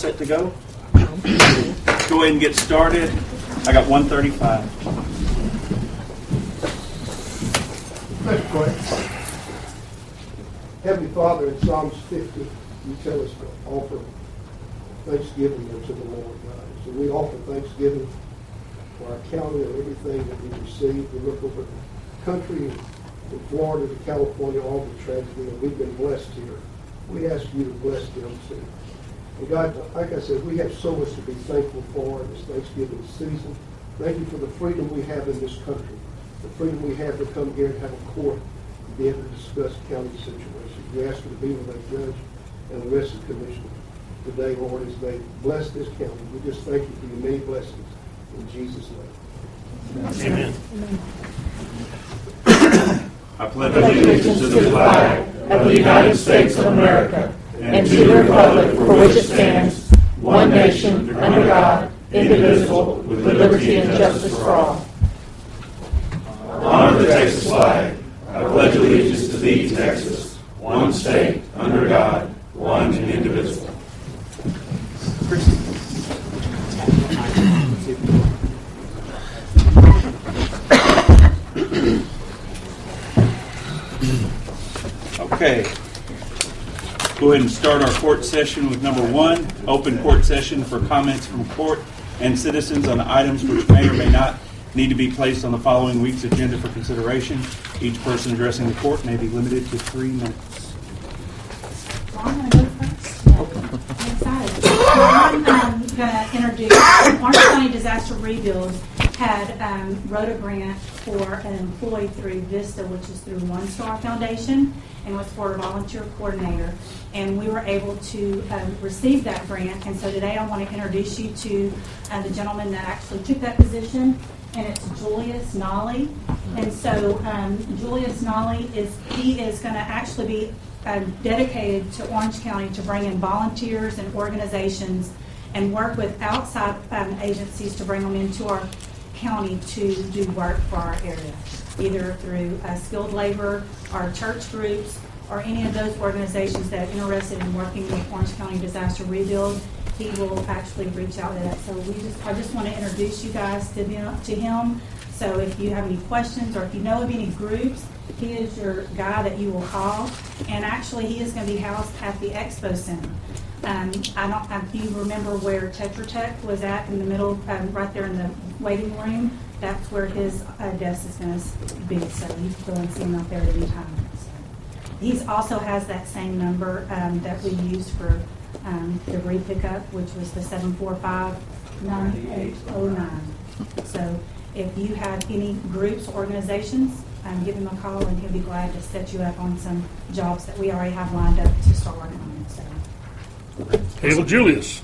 set to go? Let's go ahead and get started. I got 135. Let's pray. Heavenly Father, in Psalms 50, you tell us to offer thanksgiving unto the Lord God. So we offer thanksgiving for our county and everything that we received. We look over the country, from Florida to California, all the tragedy, and we've been blessed here. We ask you to bless them too. And God, like I said, we have so much to be thankful for in this Thanksgiving season. Thank you for the freedom we have in this country, the freedom we have to come here and have a court to be able to discuss county situations. We ask you to be with our judge and the rest of the commission today, Lord, as they bless this county. We just thank you for your many blessings. In Jesus' name. Amen. I pledge allegiance to the flag of the United States of America and to the republic for which it stands, one nation, under God, indivisible, with liberty and justice for all. Honor the Texas flag. I pledge allegiance to thee, Texas, one state, under God, one and indivisible. Okay. Go ahead and start our court session with number 1, open court session for comments from court and citizens on items which may or may not need to be placed on the following week's agenda for consideration. Each person addressing the court may be limited to 3 minutes. Well, I'm going to go first. Yeah. I'm excited. I'm going to introduce Orange County Disaster Rebuild had wrote a grant for an employee through VISTA, which is through One Star Foundation, and was for a volunteer coordinator. And we were able to receive that grant. And so today I want to introduce you to the gentleman that actually took that position, and it's Julius Nolly. And so Julius Nolly is going to actually be dedicated to Orange County to bring in volunteers and organizations and work with outside agencies to bring them into our county to do work for our area, either through skilled labor, our church groups, or any of those organizations that are interested in working with Orange County Disaster Rebuild. He will actually reach out to that. So I just want to introduce you guys to him. So if you have any questions or if you know of any groups, he is your guy that you will call. And actually, he is going to be housed at the Expo Center. If you remember where Tetra Tech was at in the middle, right there in the waiting room, that's where his desk is going to be. So you can go and see him out there at any time. So he also has that same number that we used for the re-pickup, which was the 745-9809. So if you have any groups or organizations, give him a call and he'll be glad to set you up on some jobs that we already have lined up to start working on. So. Hazel Julius.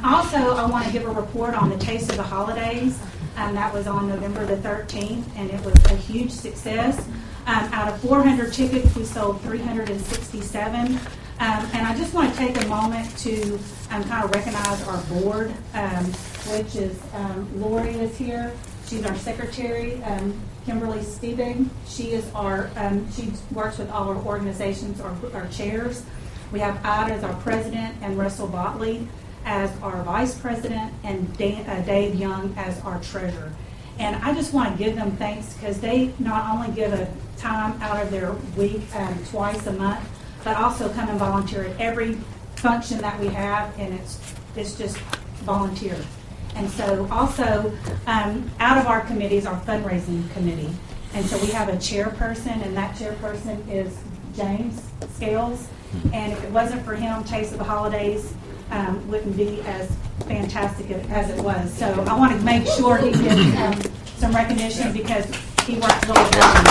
Also, I want to give a report on the Taste of the Holidays. That was on November the 13th, and it was a huge success. Out of 400 tickets, we sold 367. And I just want to take a moment to kind of recognize our board, which is Lori is here. She's our secretary. Kimberly Steebig, she is she works with all our organizations, our chairs. We have Ida as our president and Russell Botley as our vice president and Dave Young as our treasurer. And I just want to give them thanks because they not only give a time out of their week twice a month, but also come and volunteer at every function that we have, and it's just volunteer. And so also, out of our committees, our fundraising committee. And so we have a chairperson, and that chairperson is James Scales. And if it wasn't for him, Taste of the Holidays wouldn't be as fantastic as it was. So I want to make sure he gets some recognition because he worked really hard.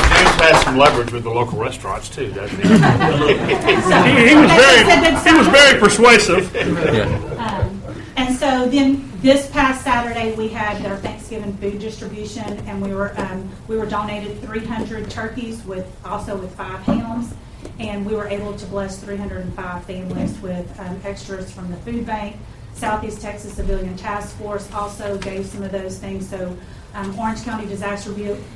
James has some leverage with the local restaurants too, doesn't he? So, he was very persuasive. And so then this past Saturday we had our Thanksgiving food distribution, and we were donated 300 turkeys with 5 hams, and we were able to bless 305 families with extras from the food bank. Southeast Texas Civilian Task Force also gave some of those things. So Orange County Disaster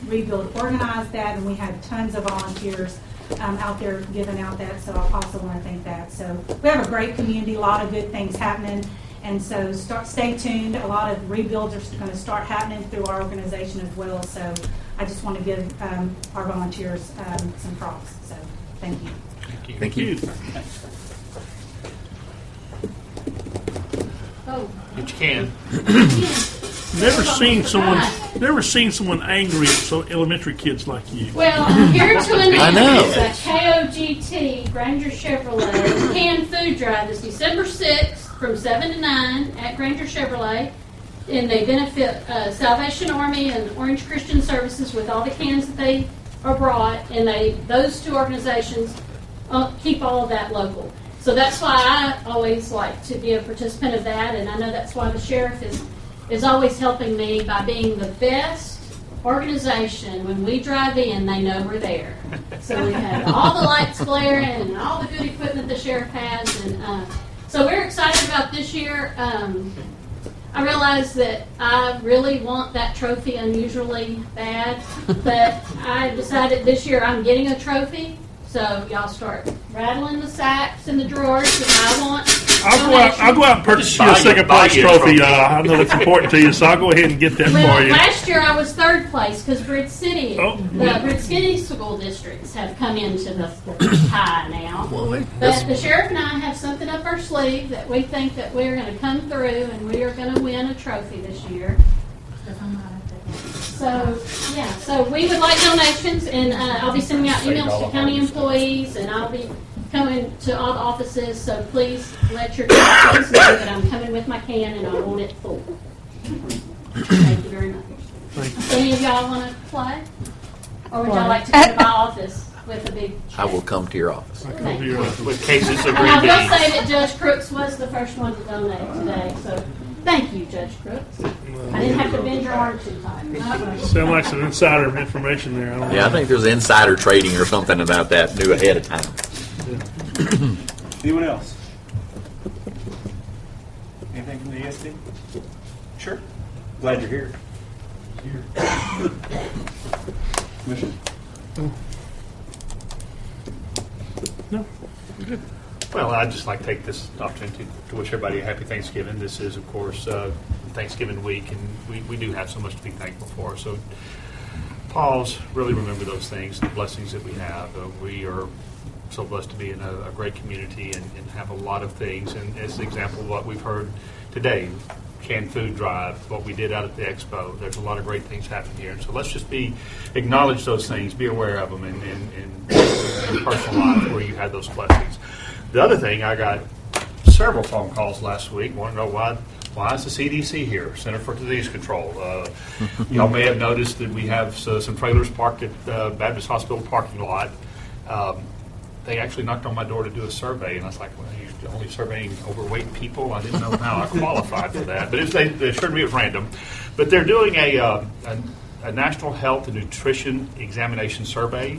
Rebuild organized that, and we had tons of volunteers out there giving out that, so I also want to thank that. So we have a great community, a lot of good things happening, and so stay tuned. A lot of rebuilds are going to start happening through our organization as well, so I just want to give our volunteers some props, so thank you. Thank you. Oh, But you can. Never seen someone angry at so elementary kids like you. well, I'm here to announce know. that KOGT Granger Chevrolet canned food drive is December 6th from 7 to 9 at Granger Chevrolet. And they benefit Salvation Army and Orange Christian Services with all the cans that they are brought. And those two organizations keep all of that local. So that's why I always like to be a participant of that. And I know that's why the sheriff is always helping me by being the best organization. When we drive in, they know we're there. So we have all the lights glaring and all the good equipment the sheriff has. And so we're excited about this year. I realize that I really want that trophy unusually bad, but I decided this year I'm getting a trophy. So y'all start rattling the sacks and the drawers that I want. I'll go out and purchase you a second buy place you a trophy. trophy. I know it's important to you, so I'll go ahead and get that Well, for you. last year I was third place because Bridge City, Oh. the Bridge City school districts have come into the tie now. But the sheriff and I have something up our sleeve that we think that we're going to come through and we are going to win a trophy this year. So, yeah, so we would like donations, and I'll be sending out emails to county employees, and I'll be coming to all the offices, so please let your folks know that I'm coming with my can and I want it full. Thank you very much. Any of y'all want to play? Or would y'all like to come to my office with a big check? I will come to your office. Thank you. With cases of And I green will beans. say that Judge Crooks was the first one to donate today, so thank you, Judge Crooks. I didn't have to bend your arm too tight. Sound like some insider information there. I don't Yeah, I know. think there's insider trading or something about that new ahead of time. Anyone else? Anything from the ESD? Sure. Glad you're here. Commissioner? No, good. Well, I'd just like to take this opportunity to wish everybody a happy Thanksgiving. This is, of course, Thanksgiving week, and we do have so much to be thankful for. So pause, really remember those things, the blessings that we have. We are so blessed to be in a great community and have a lot of things. And as an example of what we've heard today, canned food drive, what we did out at the expo, there's a lot of great things happening here. And so let's just acknowledge those things, be aware of them in personal life where you had those blessings. The other thing, I got several phone calls last week. Want to know why is the CDC here, Center for Disease Control? Y'all may have noticed that we have some trailers parked at Baptist Hospital parking lot. They actually knocked on my door to do a survey, and I was like, well, you're only surveying overweight people? I didn't know how I qualified for that. But they assured me it was random. But they're doing a National Health and Nutrition Examination Survey.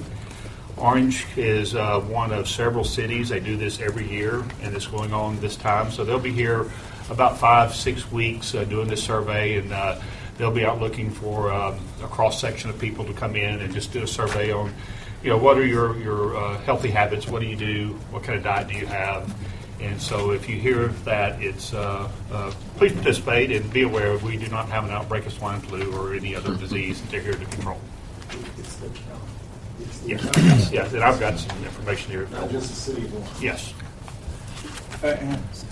Orange is one of several cities. They do this every year, and it's going on this time. So they'll be here about 5-6 weeks doing this survey, and they'll be out looking for a cross-section of people to come in and just do a survey on, what are your healthy habits? What do you do? What kind of diet do you have? And so if you hear that, it's please participate and be aware we do not have an outbreak of swine flu or any other disease that they're here to control. Yes, and I've got some information here. Not just the city of Orange. Yes.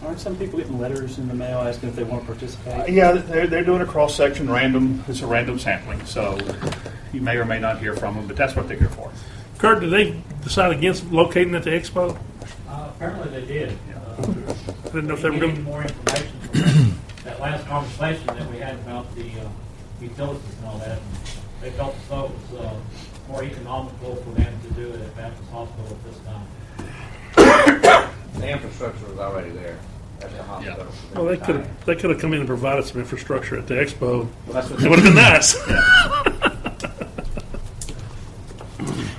Aren't some people getting letters in the mail asking if they want to participate? Yeah, they're doing a cross-section random. It's a random sampling, so you may or may not hear from them, but that's what they're here for. Kurt, did they decide against locating at the expo? Apparently they did. I didn't know if they were Getting going more information from that last conversation that we had about the utilities and all that. And they felt as though it was more economical for them to do it at Baptist Hospital at this time. The infrastructure was already there at the hospital. Well, they could have come in and provided some infrastructure at the expo. Well, that's what It would have been nice.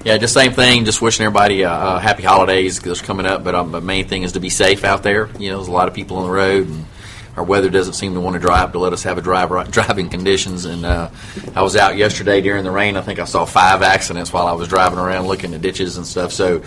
Yeah, just same thing. Just wishing everybody happy holidays. Those coming up, but the main thing is to be safe out there. There's a lot of people on the road, and our weather doesn't seem to want to dry up to let us have driving conditions. And I was out yesterday during the rain. I think I saw 5 accidents while I was driving around looking at ditches and stuff. So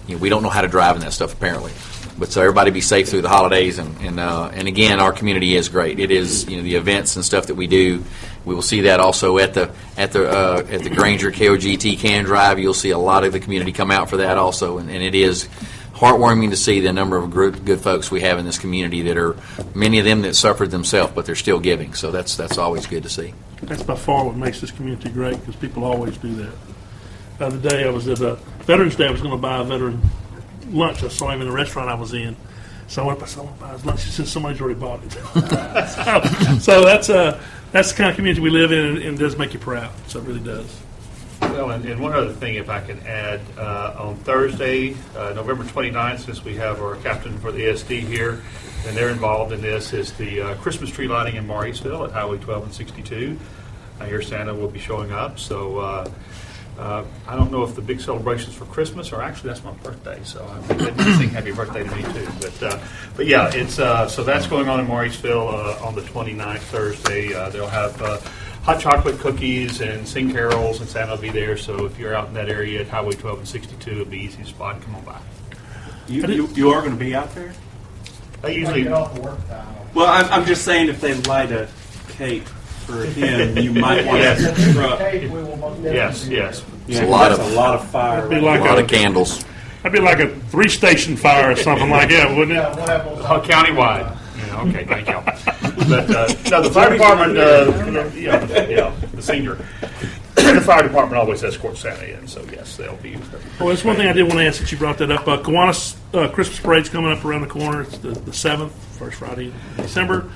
we don't know how to drive in that stuff apparently. But so everybody be safe through the holidays, and again, our community is great. It is, the events and stuff that we do. We will see that also at the Granger KOGT Can Drive. You'll see a lot of the community come out for that also, and it is heartwarming to see the number of good folks we have in this community that are many of them that suffered themselves, but they're still giving. So that's always good to see. That's by far what makes this community great, because people always do that. The other day I was at Veterans Day. I was going to buy a veteran lunch. I saw him in the restaurant I was in. So I went up, I said, I want to buy his lunch. He said, somebody's already bought it. so that's the kind of community we live in, and it does make you proud. So it really does. Well, and one other thing, if I can add, on Thursday, November 29th, since we have our captain for the ASD here, and they're involved in this, is the Christmas tree lighting in Mauriceville at Highway 12 and 62. I hear Santa will be showing up, so I don't know if the big celebrations for Christmas, or actually that's my birthday, so I think they'd sing happy birthday to me too. But yeah, it's so that's going on in Mauriceville on the 29th, Thursday. They'll have hot chocolate cookies and sing carols, and Santa will be there. So if you're out in that area at Highway 12 and 62, it'll be easy spot. Come on by. You are going to be out there? They usually. Well, I'm just saying, if they light a cake for him, you might want to. Yes. It's a lot of fire. Be like a lot of candles. That'd be like a 3-station fire or something like that, wouldn't it? Countywide. Okay, thank you. But no, the fire department, the senior. The fire department always escorts Santa in, so yes, they'll be. Well, that's one thing I did want to ask that you brought that up. Kiwanis Christmas Parade's coming up around the corner. It's the 7th, first Friday in December.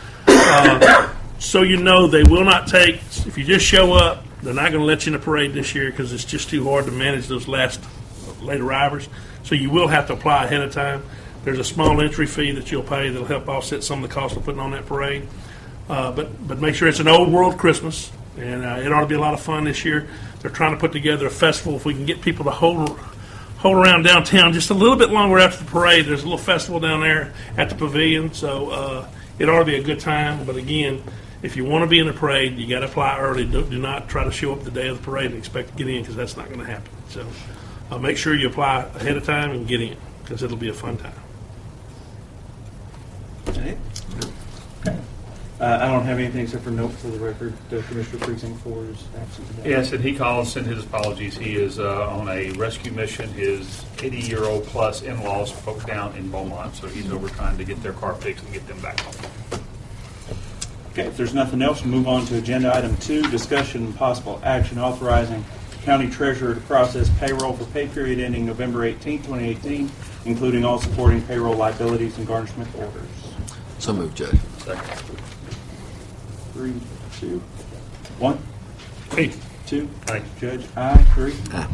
So they will not take, if you just show up, they're not going to let you in the parade this year because it's just too hard to manage those late arrivers. So you will have to apply ahead of time. There's a small entry fee that you'll pay that'll help offset some of the cost of putting on that parade. But make sure it's an old world Christmas, and it ought to be a lot of fun this year. They're trying to put together a festival. If we can get people to hold around downtown just a little bit longer after the parade, there's a little festival down there at the pavilion. So it ought to be a good time. But again, if you want to be in the parade, you got to apply early. Do not try to show up the day of the parade and expect to get in, because that's not going to happen. So make sure you apply ahead of time and get in, because it'll be a fun time. Okay. I don't have anything except for note for the record. Commissioner Precinct 4 is absent today. Yes, and he called and sent his apologies. He is on a rescue mission. His 80-year-old plus in-laws broke down in Beaumont, so he's over trying to get their car fixed and get them back home. Okay, if there's nothing else, we'll move on to agenda item 2, discussion and possible action authorizing county treasurer to process payroll for pay period ending November 18, 2018, including all supporting payroll liabilities and garnishment orders. So moved, Judge. Second. 3, 2, 1. Hey. 2. Aye. Judge, aye. 3. Aye.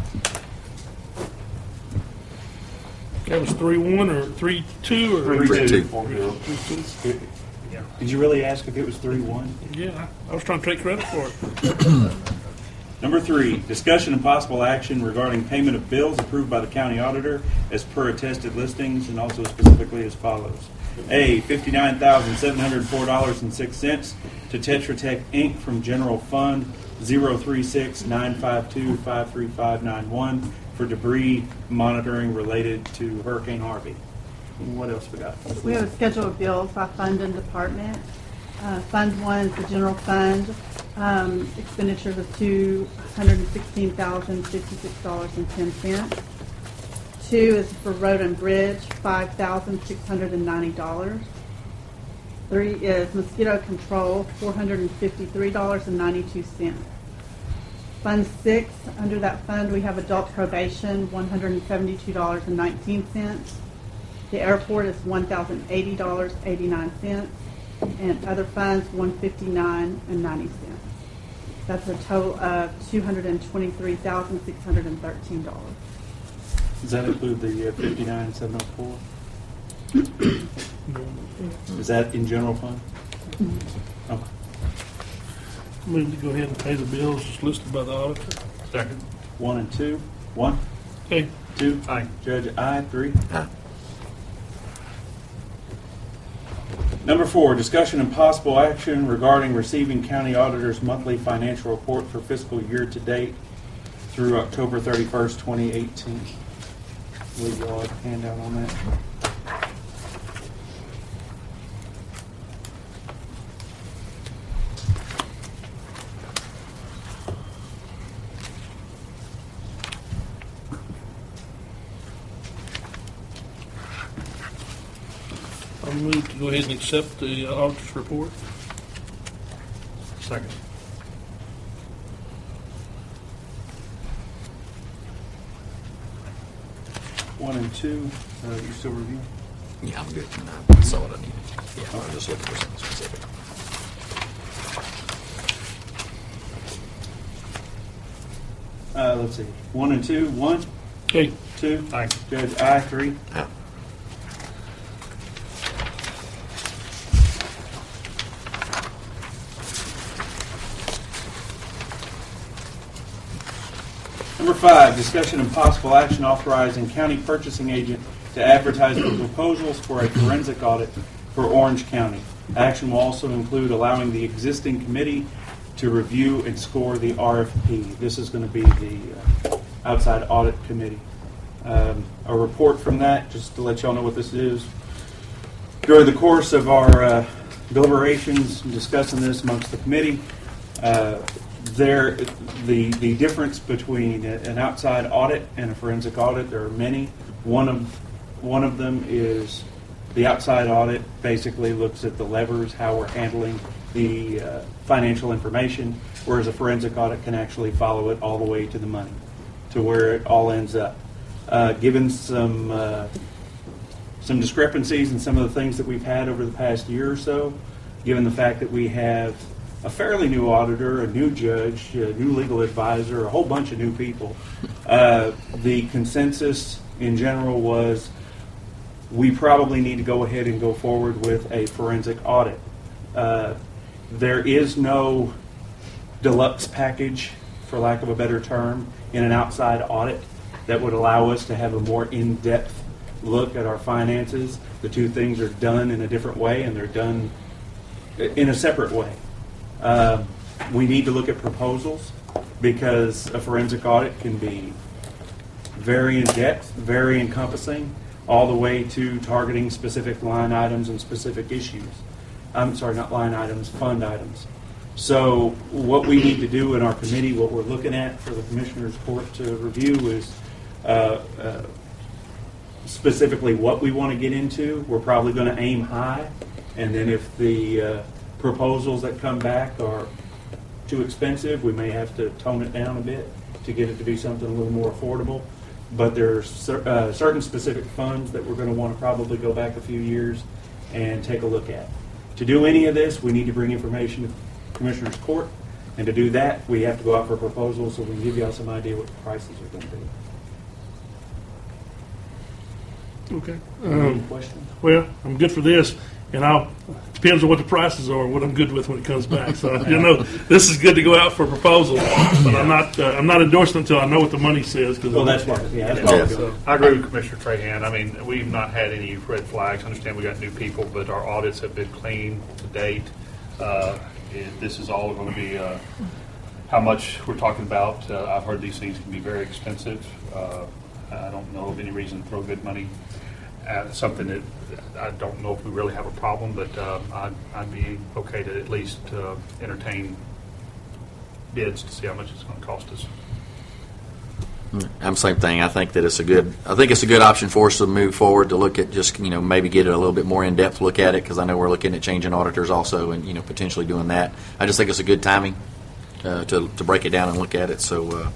That was 3-1 or 3-2 or 3-2. 3-2. Did you really ask if it was 3-1? Yeah, I was trying to take credit for it. Number 3, discussion and possible action regarding payment of bills approved by the county auditor as per attested listings, and also specifically as follows. A, $59,704.06 to Tetra Tech Inc. from General Fund 036-952-53591 for debris monitoring related to Hurricane Harvey. What else we got? We have a schedule of bills by fund and department. Fund 1 is the general fund. Expenditures of $216,056.10. 2 is for road and bridge, $5,690. 3 is mosquito control, $453.92. Fund 6, under that fund we have adult probation, $172.19. The airport is $1,080.89, and other funds $159.90. That's a total of $223,613. Does that include the 59,704? Is that in general fund? Okay. Move to go ahead and pay the bills as listed by the auditor. Second. 1 and 2. 1. Okay. 2. Aye. Judge, aye. 3. Aye. Number 4, discussion and possible action regarding receiving county auditor's monthly financial report for fiscal year to date through October 31st, 2018. Leave y'all a handout on that. I'll move to go ahead and accept the auditor's report. Second. One and two, you still reviewing? Yeah, I'm good. I saw what I needed. Yeah, I was just looking for something specific. Let's see. One and two. One, Okay. two. Aye. Judge, aye. Three. Yeah. Number 5, discussion and possible action authorizing county purchasing agent to advertise for proposals for a forensic audit for Orange County. Action will also include allowing the existing committee to review and score the RFP. This is going to be the outside audit committee. A report from that, just to let y'all know what this is. During the course of our deliberations and discussing this amongst the committee, the difference between an outside audit and a forensic audit, there are many. One of them is the outside audit basically looks at the levers, how we're handling the financial information, whereas a forensic audit can actually follow it all the way to the money, to where it all ends up. Given some discrepancies in some of the things that we've had over the past year or so, given the fact that we have a fairly new auditor, a new judge, a new legal advisor, a whole bunch of new people, the consensus in general was we probably need to go ahead and go forward with a forensic audit. There is no deluxe package, for lack of a better term, in an outside audit that would allow us to have a more in-depth look at our finances. The two things are done in a different way, and they're done in a separate way. We need to look at proposals because a forensic audit can be very in-depth, very encompassing, all the way to targeting specific line items and specific issues. I'm sorry, not line items, fund items. So what we need to do in our committee, what we're looking at for the Commissioner's Court to review is specifically what we want to get into. We're probably going to aim high, and then if the proposals that come back are too expensive, we may have to tone it down a bit to get it to be something a little more affordable. But there are certain specific funds that we're going to want to probably go back a few years and take a look at. To do any of this, we need to bring information to the Commissioner's Court, and to do that, we have to go out for proposals so we can give y'all some idea what the prices are going to be. Okay. Any questions? Well, I'm good for this, and depends on what the prices are, what I'm good with when it comes back. So this is good to go out for proposals, but I'm not endorsing until I know what the money says. Well, that's right. Yeah, that's Yes. right. I agree with Commissioner Trahan. I mean, we've not had any red flags. I understand we got new people, but our audits have been clean to date. This is all going to be how much we're talking about. I've heard these things can be very expensive. I don't know of any reason to throw good money at something that I don't know if we really have a problem, but I'd be okay to at least entertain bids to see how much it's going to cost us. I'm same thing. I think that it's a good option for us to move forward to look at just maybe get a little bit more in depth look at it, because I know we're looking at changing auditors also and potentially doing that. I just think it's a good timing to break it down and look at it. So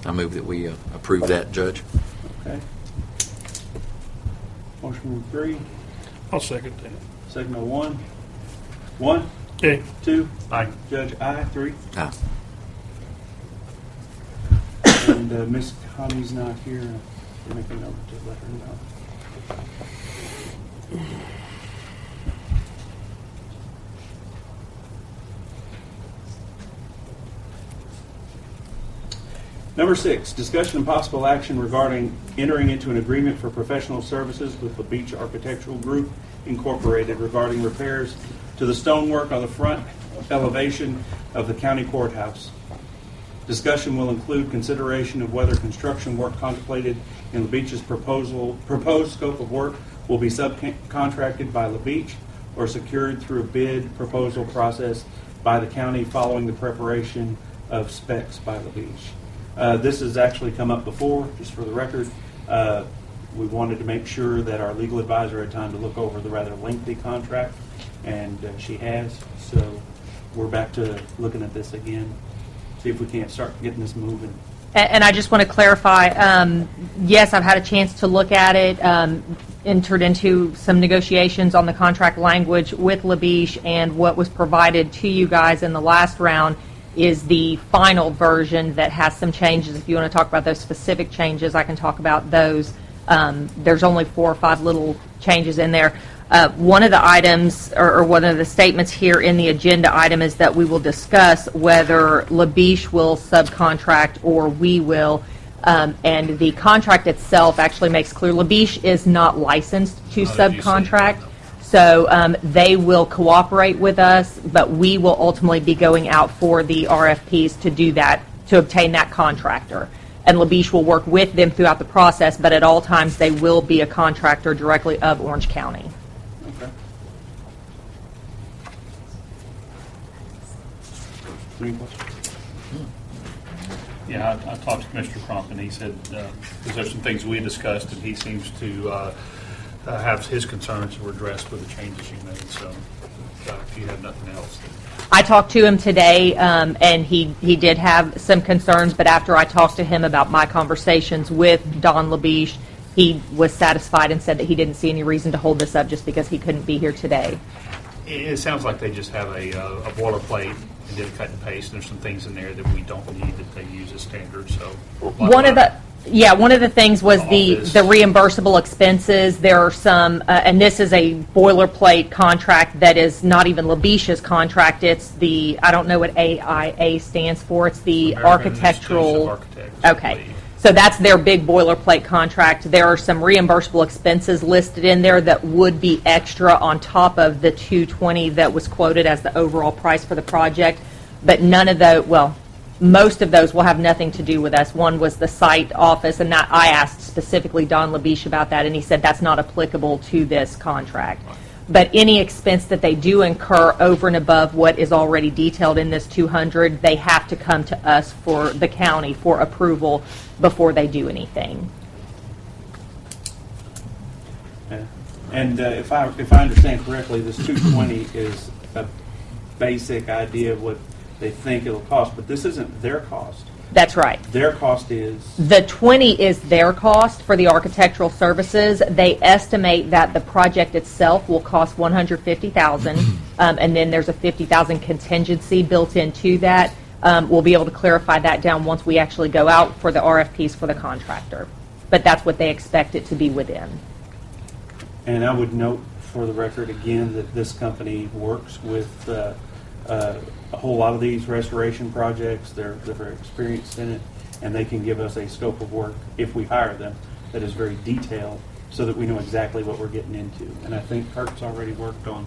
I move that we approve that, Judge. Okay. Motion 3, I'll second that. second by 1. 1, Okay. 2, Aye. Judge, aye. 3. Aye. And Miss Connie's not here. I'll make a note to let her know. Number 6, discussion and possible action regarding entering into an agreement for professional services with the Beach Architectural Group Incorporated regarding repairs to the stonework on the front elevation of the county courthouse. Discussion will include consideration of whether construction work contemplated in LaBeach's proposed scope of work will be subcontracted by LaBeach or secured through a bid proposal process by the county following the preparation of specs by LaBeach. This has actually come up before, just for the record. We wanted to make sure that our legal advisor had time to look over the rather lengthy contract, and she has. So we're back to looking at this again, see if we can't start getting this moving. And I just want to clarify, yes, I've had a chance to look at it, entered into some negotiations on the contract language with LaBeach, and what was provided to you guys in the last round is the final version that has some changes. If you want to talk about those specific changes, I can talk about those. There's only 4 or 5 little changes in there. One of the items, or one of the statements here in the agenda item, is that we will discuss whether LaBeach will subcontract or we will. And the contract itself actually makes clear LaBeach is not licensed to subcontract. So they will cooperate with us, but we will ultimately be going out for the RFPs to do that, to obtain that contractor. And LaBeach will work with them throughout the process, but at all times they will be a contractor directly of Orange County. Okay. Any questions? Yeah, I talked to Commissioner Crump, and he said, because there's some things we discussed, and he seems to have his concerns were addressed with the changes you made. So if you have nothing else. I talked to him today, and he did have some concerns, but after I talked to him about my conversations with Don LaBeach, he was satisfied and said that he didn't see any reason to hold this up just because he couldn't be here today. It sounds like they just have a boilerplate and did a cut and paste, and there's some things in there that we don't need that they use as standard. So one of the things was the reimbursable expenses. There are some, and this is a boilerplate contract that is not even LaBeach's contract. It's the, I don't know what AIA stands for. It's the American architectural. Institute of Architects, I Okay. believe. So that's their big boilerplate contract. There are some reimbursable expenses listed in there that would be extra on top of the $220 that was quoted as the overall price for the project. But none of those, well, most of those will have nothing to do with us. One was the site office, and that I asked specifically Don LaBeach about that, and he said that's not applicable to this contract. But any expense that they do incur over and above what is already detailed in this 200, they have to come to us for the county for approval before they do anything. Yeah. And if I understand correctly, this 220 is a basic idea of what they think it'll cost, but this isn't their cost. That's right. Their cost is? The 20 is their cost for the architectural services. They estimate that the project itself will cost $150,000, and then there's a $50,000 contingency built into that. We'll be able to clarify that down once we actually go out for the RFPs for the contractor. But that's what they expect it to be within. And I would note for the record again that this company works with a whole lot of these restoration projects. They're very experienced in it, and they can give us a scope of work if we hire them that is very detailed so that we know exactly what we're getting into. And I think Kurt's already worked on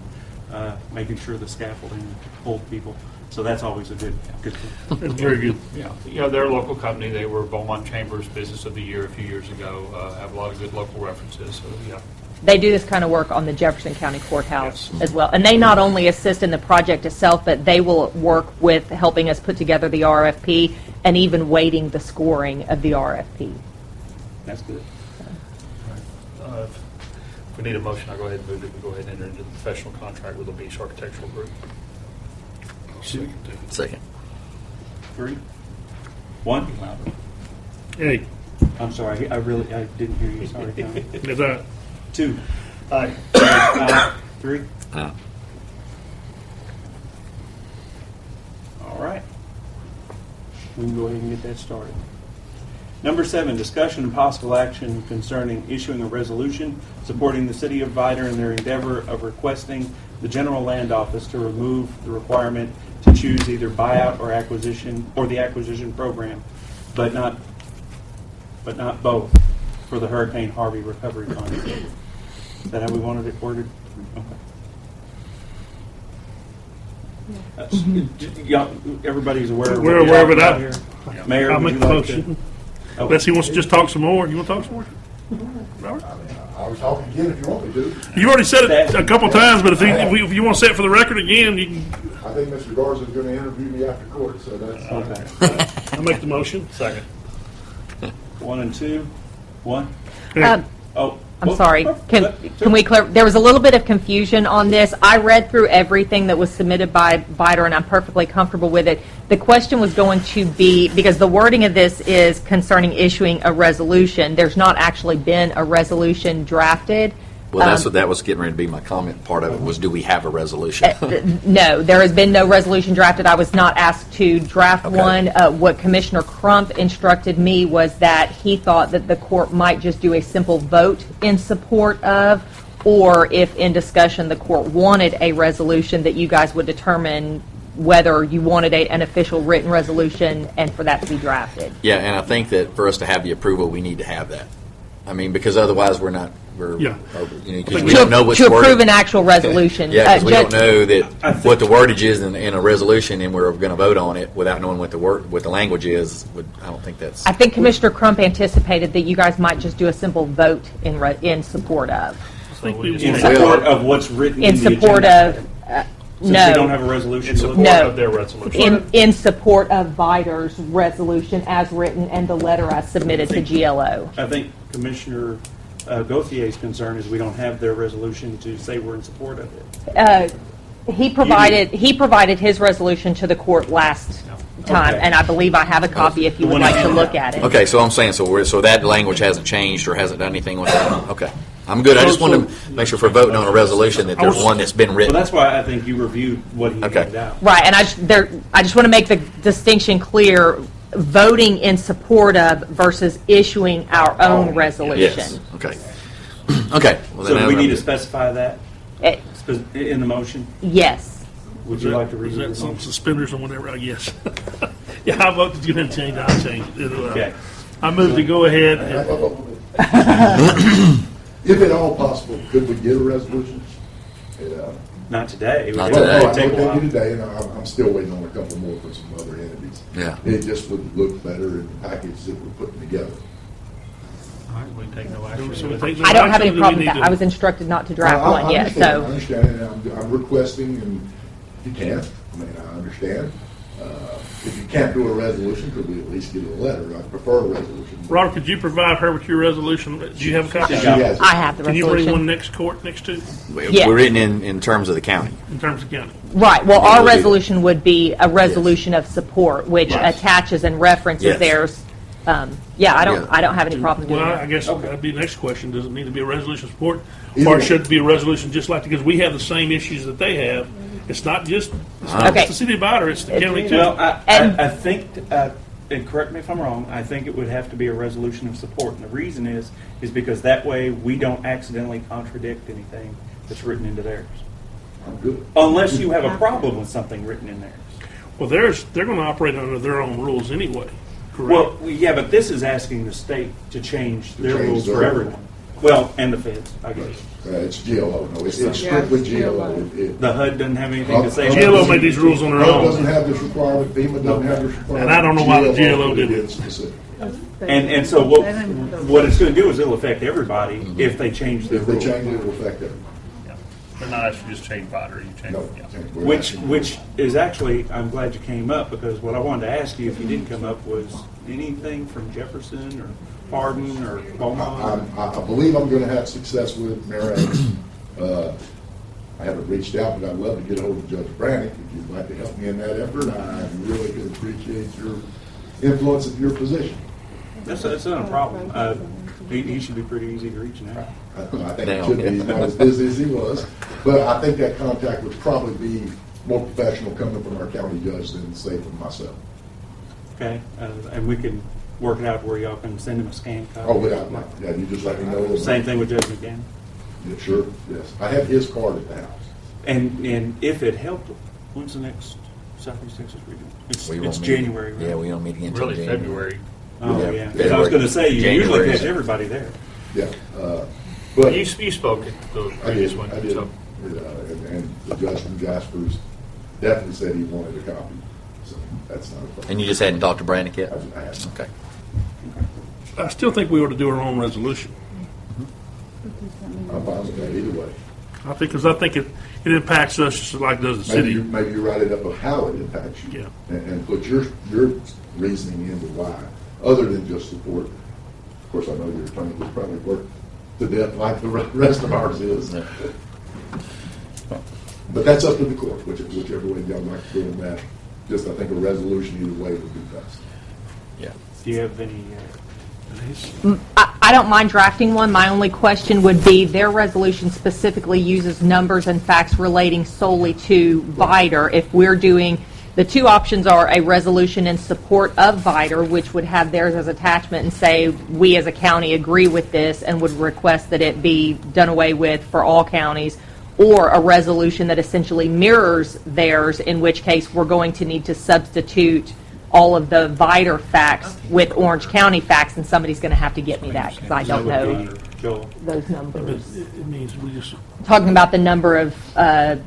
making sure the scaffolding hold people. So that's always a good thing. That's very good. Yeah, they're a local company. They were Beaumont Chamber's Business of the Year a few years ago. Have a lot of good local references. So yeah. They do this kind of work on the Jefferson County Courthouse as well. And they not only assist in the project itself, but they will work with helping us put together the RFP and even weighting the scoring of the RFP. That's good. If we need a motion, I'll go ahead and move it. We go ahead and enter into the professional contract with the Beach Architectural Group. Second. 3, 1. Hey, I'm sorry. I didn't hear you. Sorry, Tommy. is that 2. Aye. 3. All right. We can go ahead and get that started. Number 7, discussion and possible action concerning issuing a resolution supporting the City of Vidor in their endeavor of requesting the General Land Office to remove the requirement to choose either buyout or acquisition or the acquisition program but not both, for the Hurricane Harvey Recovery Fund. Is that how we wanted it worded? Okay. Everybody's aware of We're what aware of it out out here. Mayor, I'll would make you the like to? motion. Oh. Unless he wants to just talk some more. You want to talk some more? Robert? I was talking again if you want me to. You already said it a couple times, but if you want to say it for the record again, you can. I think Mr. Garza's going to interview me after court, so that's. Okay. I'll make the motion. Second. 1 and 2. 1. Oh. I'm sorry. Can we clarify? There was a little bit of confusion on this. I read through everything that was submitted by Vider, and I'm perfectly comfortable with it. The question was going to be, because the wording of this is concerning issuing a resolution. There's not actually been a resolution drafted. Well, that's what that was getting ready to be my comment. Part of it was, do we have a resolution? No, there has been no resolution drafted. I was not asked to draft Okay. one. What Commissioner Crump instructed me was that he thought that the court might just do a simple vote in support of, or if in discussion the court wanted a resolution, that you guys would determine whether you wanted an official written resolution and for that to be drafted. Yeah, and I think that for us to have the approval, we need to have that. I mean, because otherwise we're Yeah. because we don't know what's To approve worded. an actual resolution. Yeah, because we Judge- don't know that what the wordage is in a resolution, and we're going to vote on it without knowing what the language is. I don't think that's. I think Commissioner Crump anticipated that you guys might just do a simple vote in support of. I think we In will. support of what's written In in the support agenda. of, Since we don't no, have a resolution. In to look support at. No. of their resolution. in support of Vider's resolution as written and the letter I submitted to GLO. I think Commissioner Gauthier's concern is we don't have their resolution to say we're in support of it. He provided his resolution to the court last time, Okay. and I believe I have a copy if you would like to look at it. Okay, so I'm saying so that language hasn't changed or hasn't done anything with that. Okay, I'm good. I just wanted to make sure if we're voting on a resolution that there's one that's been Well, written. that's why I think you reviewed what he Okay. laid out. Right, and I just want to make the distinction clear, voting in support of versus issuing our own resolution. Yes. Okay. Okay. Well, So then do we I'm need to good. specify that in the motion? Yes. Would you like to read Is the that some motion? suspenders or whatever? Yes. Yeah, I vote to go ahead and change it. I'll change it. Okay. I move to go ahead and. If at all possible, could we get a resolution? Not today. It would Not take- today. it I would take a think while. today, and I'm still waiting on a couple more from some other entities. Yeah. It just would look better in the package that we're putting together. All right, we take no action. So we take no I don't have action, any or do we problem with need that. to- I was instructed not to draft I one yet, understand, I so. understand, and I'm requesting, and you can't, I mean, I understand. If you can't do a resolution, could we at least get a letter? I prefer a resolution. Robert, could you provide her with your resolution? Do you have a copy? She has it. I have the Can you bring one resolution. next court, next to, Yeah. We're written in terms of the county. in terms of county? Right, well, Yeah, our we'll do that. resolution would be a resolution of support, which Right. attaches and references Yes. theirs. Yeah, Yeah. I don't have any problem doing Well, that. I guess that'd be the next question. Does it need to be a resolution of support? Either Or way. should it be a resolution just like, because we have the same issues that they have? It's not just Okay. the city of Bader, it's the county too. Well, And- I think, and correct me if I'm wrong, I think it would have to be a resolution of support. And the reason is because that way we don't accidentally contradict anything that's written into theirs. I'm good. Unless you have a problem with something written in theirs. Well, they're going to operate under their own rules anyway, correct? Well, yeah, but this is asking the state to change their change rules their for rules. everyone. Well, and the feds, I guess. It's GLO, no, it's strictly GLO. The HUD doesn't have anything to say. about GLO this. made these rules on their HUD own. doesn't have this requirement, FEMA doesn't have this requirement. And I don't know why the GLO did it. did specific. And so what it's going to do is it'll affect everybody if they change their If they rules. change it, it'll affect everyone. Yeah. They're not actually just change Vider, you change, No. yeah. we're Which not. is actually, I'm glad you came up, because what I wanted to ask you, if you didn't come up, was anything from Jefferson or Hardin or Beaumont? I believe I'm going to have success with Mayor Adams. I haven't reached out, but I'd love to get a hold of Judge Brannick. If you'd like to help me in that effort, I really could appreciate your influence of your position. That's not a problem. He should be pretty easy to reach now. I think it should be. He's not as busy as he was. But I think that contact would probably be more professional coming from our county judge than, say, from myself. Okay? And we can work it out where y'all can send him a scan copy. Oh, without, yeah, you just let me know. Same thing with Judge McGann. Yeah, sure, yes. I have his card at the house. And if it helped, when's the next Southeast Texas region? It's We won't meet- January, right? Yeah, we don't meet again until Really, January. February. Oh, Yeah. yeah. 'Cause I was going to say, you usually January. catch everybody there. Yeah, but You spoke at the I previous did, one. I did. So. And the judge from Jaspers definitely said he wanted a copy, so that's not a problem. And you just hadn't talked to Brannick yet? I asked him. Okay. I still think we ought to do our own resolution. I'm fine with that either way. Because I think it impacts us just like it does the Maybe city. maybe you write it up of how it impacts you. Yeah. And put your reasoning into why, other than just support. Of course, I know your attorney will probably work to death like the rest of ours is. Yeah. But that's up to the court, whichever way y'all like to do in that. Just, I think a resolution either way would be best. Yeah. Do you have any? I don't mind drafting one. My only question would be their resolution specifically uses numbers and facts relating solely to VITER. If we're doing, the two options are a resolution in support of VITER, which would have theirs as attachment and say, we as a county agree with this and would request that it be done away with for all counties, or a resolution that essentially mirrors theirs, in which case we're going to need to substitute all of the VITER facts with Orange County facts, and somebody's going to have to get me that because I don't know Joel. those But numbers. it means we just, Talking about the number of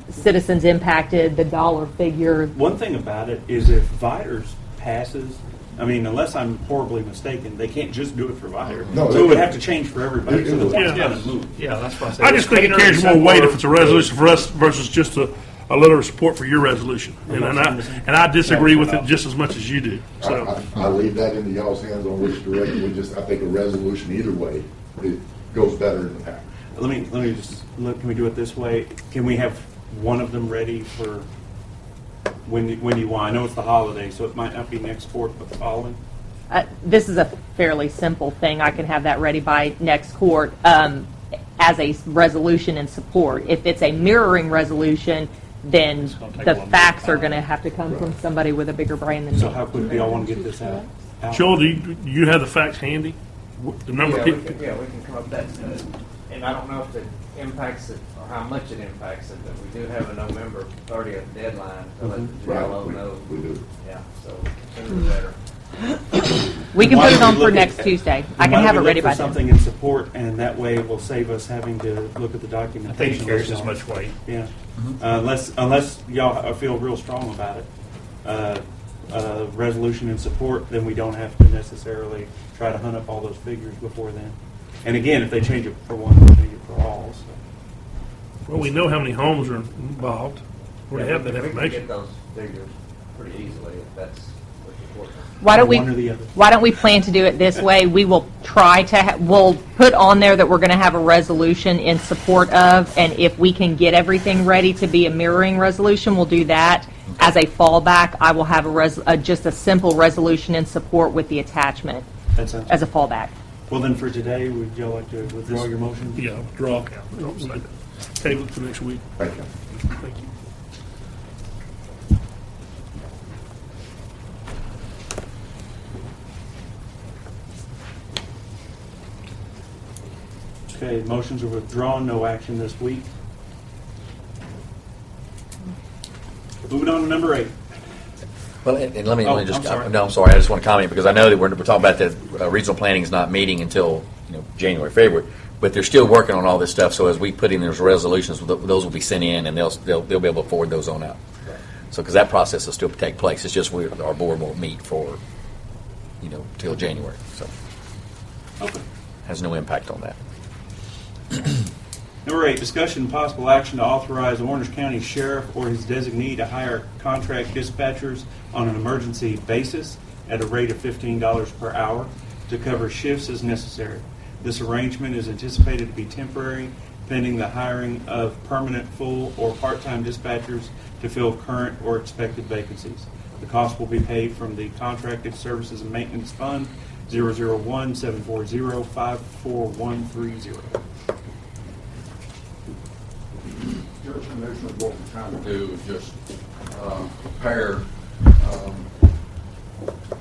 citizens impacted, the dollar figure. One thing about it is if VITERS passes, I mean, unless I'm horribly mistaken, they can't just do it for VITER. No, So it would have to change for everybody. So the Yeah. point's kind of moved. Yeah, that's what I said. I just think it carries more weight if it's a resolution for us versus just a letter of support for your resolution. And I disagree with it just as much as you do. So, I leave that into y'all's hands on which direction. I think a resolution either way, it goes better in the package. Let me just look. Can we do it this way? Can we have one of them ready for when you want? I know it's the holiday, so it might not be next court, but the following. This is a fairly simple thing. I can have that ready by next court as a resolution in support. If it's a mirroring resolution, then gonna take a the little facts more are going to have to come from somebody with a bigger brain than So me. how quickly y'all want to get this out? Joel, do you have the facts handy? The number of Yeah, people? we can come up with that. And I don't know if it impacts it or how much it impacts it, but we do have a November 30th deadline to let the GLO know. We do. Yeah, so sooner the better. We can Why put it don't on we for look next at- Tuesday. then I why can have don't it we ready look by for then. something in support, and that way it will save us having to look at the I documentation. think it carries as much weight. Yeah, unless y'all feel real strong about it. Resolution in support, then we don't have to necessarily try to hunt up all those figures before then. And again, if they change it for one, they'll change it for all. So. Well, we know how many homes are involved. We have that We can information. get those figures pretty easily if that's what the court wants. Why don't we? One or the other. Why don't we plan to do it this way? We will try to. We'll put on there that we're going to have a resolution in support of, and if we can get everything ready to be a mirroring resolution, we'll do that. As a fallback, I will have just a simple resolution in support with the attachment That sounds as a fallback. Well, then for today, would y'all like to withdraw your motion? Yeah, draw. Table it for next week. Thank you. Thank you. Okay, motions are withdrawn, no action this week. Moving on to number 8. Well, and let me Oh, just, I'm sorry. no, I'm sorry, I just want to comment because I know that we're talking about that regional planning is not meeting until, January, February, but they're still working on all this stuff, so as we put in those resolutions, those will be sent in and they'll be able to forward those on out. So, because that process will still take place, it's just our board won't meet for, till January, so Okay. has no impact on that. Number 8, discussion and possible action to authorize Orange County Sheriff or his designee to hire contract dispatchers on an emergency basis at a rate of $15 per hour to cover shifts as necessary. This arrangement is anticipated to be temporary, pending the hiring of permanent full or part-time dispatchers to fill current or expected vacancies. The cost will be paid from the Contracted Services and Maintenance Fund, 001-740-54130. Judge Commissioner, what we're trying to do is just prepare.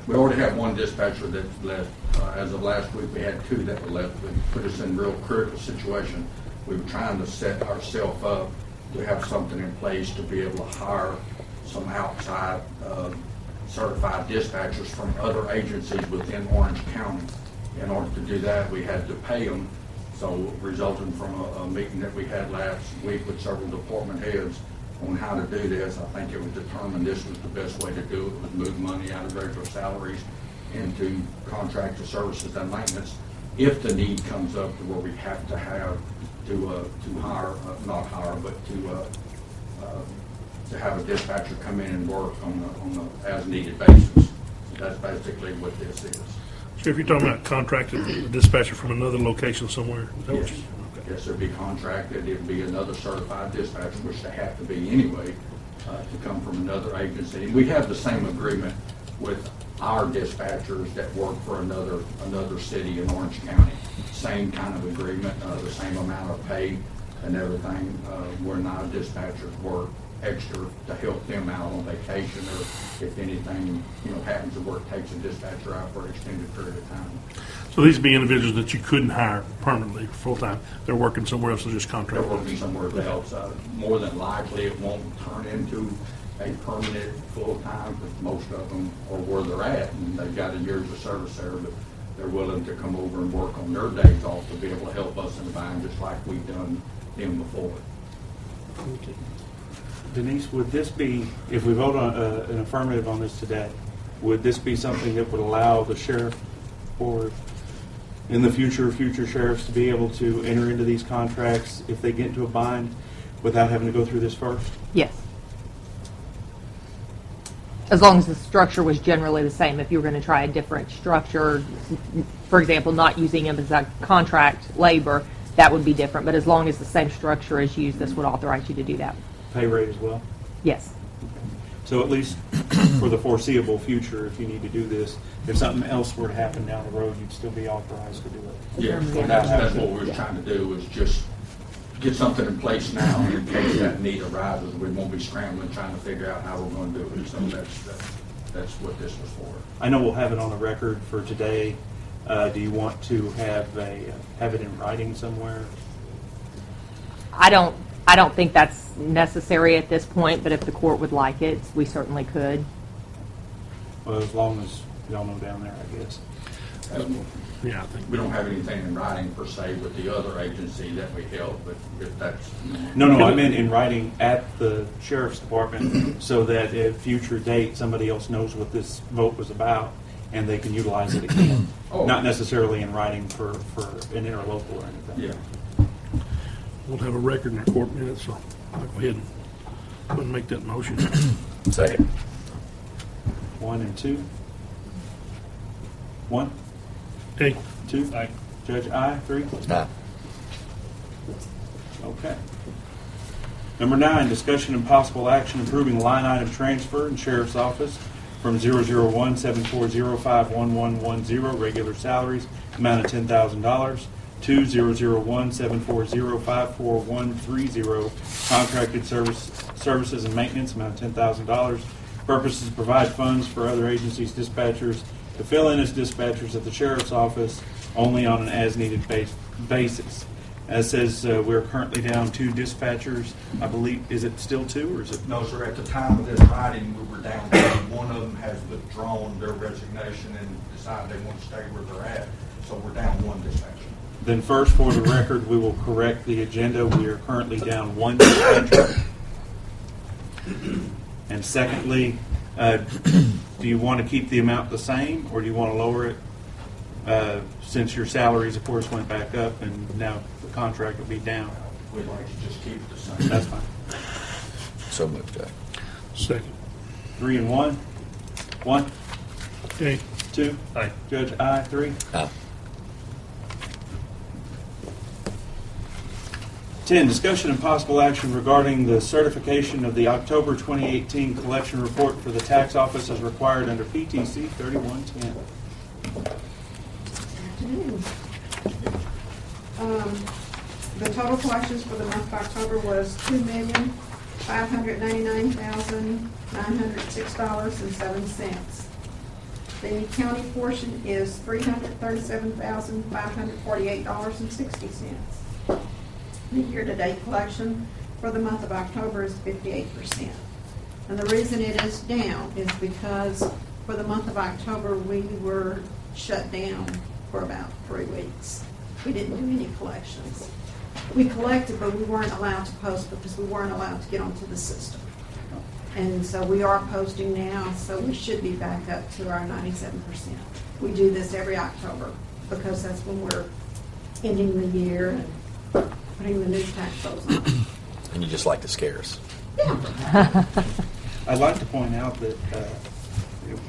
We already have one dispatcher that's left. As of last week, we had 2 that were left. It put us in a real critical situation. We were trying to set ourselves up to have something in place to be able to hire some outside certified dispatchers from other agencies within Orange County. In order to do that, we had to pay them. So resulting from a meeting that we had last week with several department heads on how to do this, I think it was determined this was the best way to do it, was move money out of regular salaries into contracted services and maintenance. If the need comes up to where we have to have to hire, not hire, but to have a dispatcher come in and work on a as needed basis. That's basically what this is. So if you're talking about contracted dispatcher from another location somewhere, is that what Yes. you- okay. Yes, it'd be contracted, it'd be another certified dispatcher, which they have to be anyway, to come from another agency. We have the same agreement with our dispatchers that work for another city in Orange County. Same kind of agreement, the same amount of pay and everything, where our dispatchers work extra to help them out on vacation, or if anything, happens to work, takes a dispatcher out for an extended period of time. So these be individuals that you couldn't hire permanently, full-time. They're working somewhere else, so just They're contract. working somewhere else. More than likely, it won't turn into a permanent full-time, because most of them are where they're at, and they've got a years of service there, but they're willing to come over and work on their days off to be able to help us in the bind, just like we've done them before. Denise, would this be, if we vote on an affirmative on this today, would this be something that would allow the sheriff or in the future sheriffs to be able to enter into these contracts if they get into a bind without having to go through this first? Yes. As long as the structure was generally the same. If you were going to try a different structure, for example, not using them as a contract labor, that would be different. But as long as the same structure is used, this would authorize you to do that. Pay rate as well? Yes. So at least for the foreseeable future, if you need to do this, if something else were to happen down the road, you'd still be authorized to do it. Yeah, that's what we were trying to do, is just get something in place now in case that need arises. We won't be scrambling trying to figure out how we're going to do it. So that's what this was for. I know we'll have it on the record for today. Do you want to have it in writing somewhere? I don't think that's necessary at this point, but if the court would like it, we certainly could. Well, as long as y'all know down there, I guess. Yeah, I think. We don't have anything in writing per se with the other agency that we help, but if that's. No, I meant in writing at the sheriff's department so that at a future date, somebody else knows what this vote was about and they can utilize it again. Oh. Not necessarily in writing for an interlocal or anything. Yeah. We'll have a record in our court minutes, so I'll go ahead and make that motion. Second. 1 and 2. 1, Okay. 2. Aye. Judge, aye. 3. Aye. Okay. Number 9, discussion and possible action approving line item transfer in Sheriff's Office from 001-740-51110, regular salaries, amount of $10,000, to 001-740-54130, contracted services and maintenance, amount of $10,000. Purpose is to provide funds for other agencies' dispatchers to fill in as dispatchers at the Sheriff's Office only on an as-needed basis. As says, we're currently down 2 dispatchers. I believe, is it still 2 or is it? No, sir, at the time of this writing, we were down one. One of them has withdrawn their resignation and decided they want to stay where they're at. So we're down 1 dispatcher. Then first, for the record, we will correct the agenda. We are currently down 1 dispatcher. And secondly, do you want to keep the amount the same or do you want to lower it? Since your salaries, of course, went back up and now the contract will be down. We'd like to just keep it the same. That's fine. So moved, Judge. Second. 3 and 1. 1, Okay. 2. Aye. Judge, aye. 3. Aye. 10, discussion and possible action regarding the certification of the October 2018 collection report for the tax office as required under PTC 3110. The total collections for the month of October was $2,599,906.07. The county portion is $337,548.60. The year-to-date collection for the month of October is 58%. And the reason it is down is because For the month of October, we were shut down for about 3 weeks. We didn't do any collections. We collected, but we weren't allowed to post because we weren't allowed to get onto the system. And so we are posting now, so we should be back up to our 97%. We do this every October because that's when we're ending the year and putting the new tax rolls on. And you just like to scare us. I'd like to point out that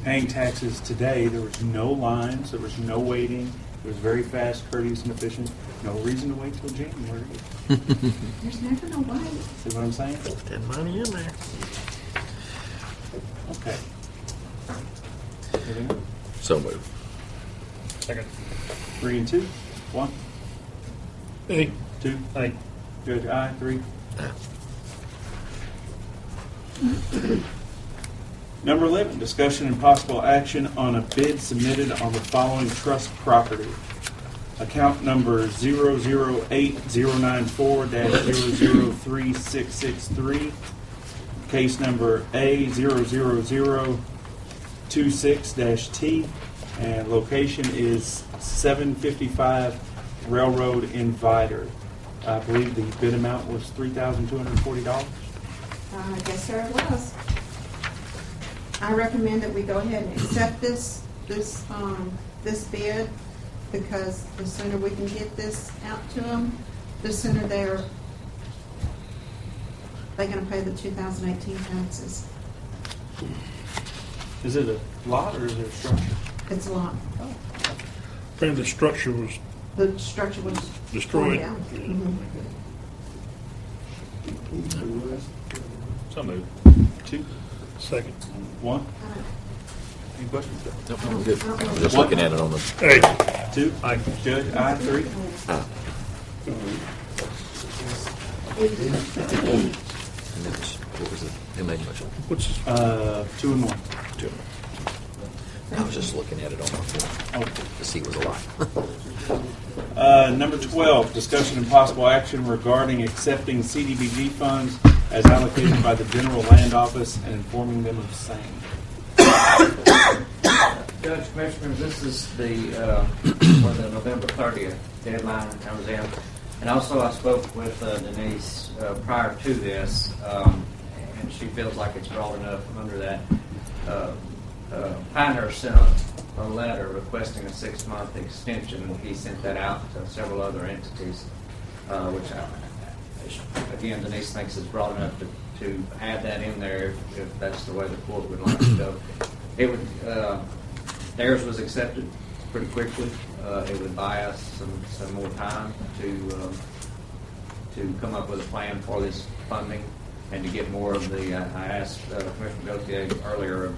paying taxes today, there was no lines, there was no waiting. It was very fast, courteous, and efficient. No reason to wait till January. There's never no way. See what I'm saying? That money in there. Okay. Anything else? So moved. Second. 3 and 2. 1, Hey, 2. Aye. Judge, aye. 3. Number 11, discussion and possible action on a bid submitted on the following trust property. Account number 008094-003663. Case number A00026-T. And location is 755 Railroad in Vidor. I believe the bid amount was $3,240. Yes, sir, it was. I recommend that we go ahead and accept this bid, because the sooner we can get this out to them, the sooner they're going to pay the 2018 taxes. Is it a lot or is it a structure? It's a lot. apparently the structure was The structure was destroyed. torn down. Mhm. So moved. 2, Second. 1. Any questions? Nope, I'm good. I'm just looking at it on the. Hey, 2. Aye. Judge, aye. 3. What was it? Who made the motion? what's this? 2 and 1. I was just looking at it on my phone to see it was a lie. Number 12, discussion and possible action regarding accepting CDBG funds as allocated by the General Land Office and informing them of same. Judge, Commissioners, this is for the November 30th deadline that comes in. And also I spoke with Denise prior to this, and she feels like it's broad enough under that. Pinehurst sent a letter requesting a 6-month extension, and he sent that out to several other entities, which again, Denise thinks is broad enough to add that in there if that's the way the court would like to go. It would, theirs was accepted pretty quickly. It would buy us some more time to come up with a plan for this funding and to get more of the, I asked Commissioner Gauthier earlier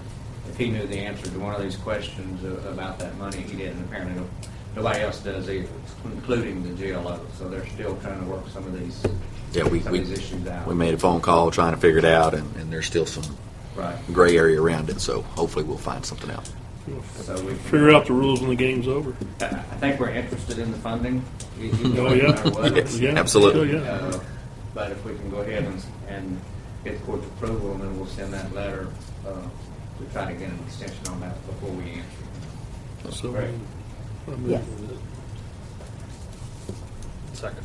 if he knew the answer to one of these questions about that money. He didn't. Apparently nobody else does either, including the GLO. So they're still trying to work some of these, these issues out. We made a phone call trying to figure it out, and there's still some gray area around it, so hopefully we'll find something out. So we can Figure out the rules when the game's over. I think we're interested in the funding. Oh, yeah. Yes, Yeah. absolutely. Oh, yeah. But if we can go ahead and get the court's approval, and then we'll send that letter to try to get an extension on that before we answer. So, Great. Yes. Second.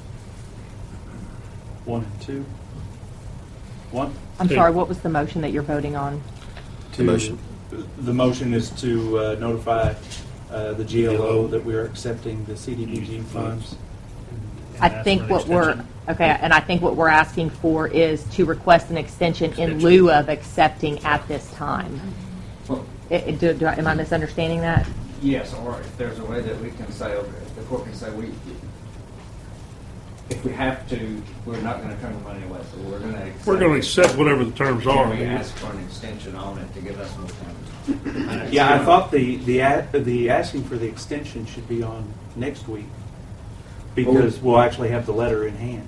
1 and 2. 1. I'm sorry, what was the motion that you're voting on? The motion. The motion is to notify the GLO that we are accepting the CDBG funds. I think what we're, okay, and I think what we're asking for is to request an extension in lieu of accepting at this time. Well, Am I misunderstanding that? yes, or if there's a way that we can say, okay, the court can say if we have to, we're not going to turn the money away, so we're going to accept. we're going to accept whatever the terms are. Can we ask for an extension on it to give us more time? Yeah, I thought the asking for the extension should be on next week because we'll actually have the letter in hand.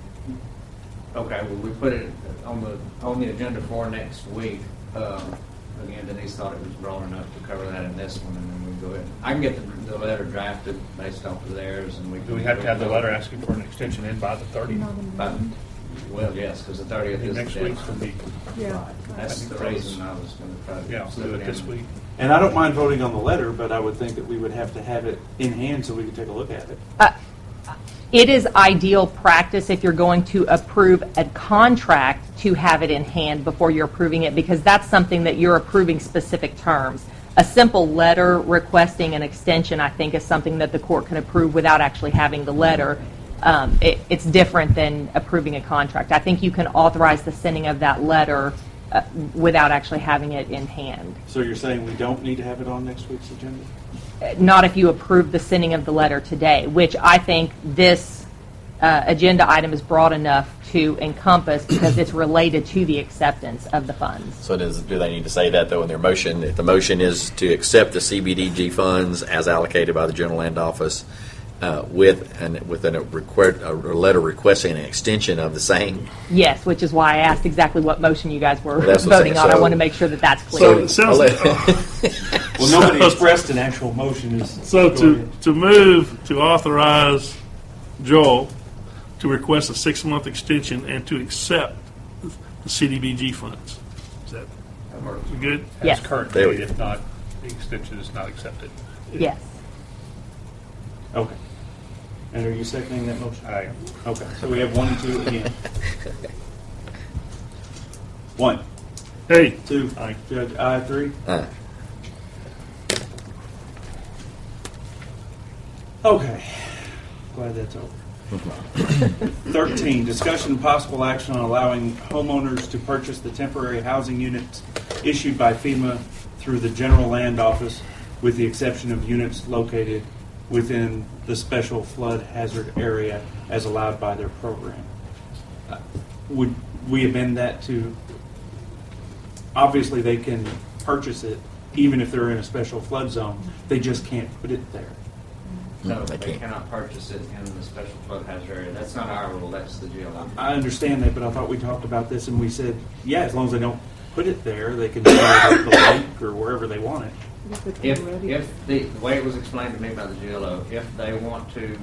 Okay, well, we put it on the agenda for next week. Again, Denise thought it was broad enough to cover that in this one, and then we go ahead. I can get the letter drafted based off of theirs, and we can. Do we have to have the letter asking for an extension in by the 30th? Well, yes, because the 30th is the Next week's deadline. going to be, Yeah. That's the reason I was going to try to. yeah, slip do it this in. week. And I don't mind voting on the letter, but I would think that we would have to have it in hand so we could take a look at it. It is ideal practice if you're going to approve a contract to have it in hand before you're approving it, because that's something that you're approving specific terms. A simple letter requesting an extension, I think, is something that the court can approve without actually having the letter. It's different than approving a contract. I think you can authorize the sending of that letter without actually having it in hand. So you're saying we don't need to have it on next week's agenda? Not if you approve the sending of the letter today, which I think this agenda item is broad enough to encompass because it's related to the acceptance of the funds. So do they need to say that, though, in their motion? If the motion is to accept the CBDG funds as allocated by the General Land Office with a letter requesting an extension of the same? Yes, which is why I asked exactly what motion you guys were That's what I'm voting saying. on. I So- want to make sure that that's So clear. it sounds Well, nobody expressed an actual motion. so to move to authorize Joel to request a 6-month extension and to accept the CDBG funds. Is that good? Yes. As current There we date, go. if not, the extension is not accepted. Yes. Okay. And are you seconding that motion? Aye. Okay, so we have 1 and 2 again. 1, Hey, 2, Judge, I, 3. Okay, glad that's over. 13, discussion and possible action on allowing homeowners to purchase the temporary housing units issued by FEMA through the General Land Office, with the exception of units located within the special flood hazard area as allowed by their program. Would we amend that to, obviously they can purchase it even if they're in a special flood zone, they just can't put it there. No, They they can't. cannot purchase it in the special flood hazard area. That's not our rule, that's the GLO. I understand that, but I thought we talked about this and we said, yeah, as long as they don't put it there, they can sell it at the lake or wherever they want it. If the way it was explained to me by the GLO, if they want to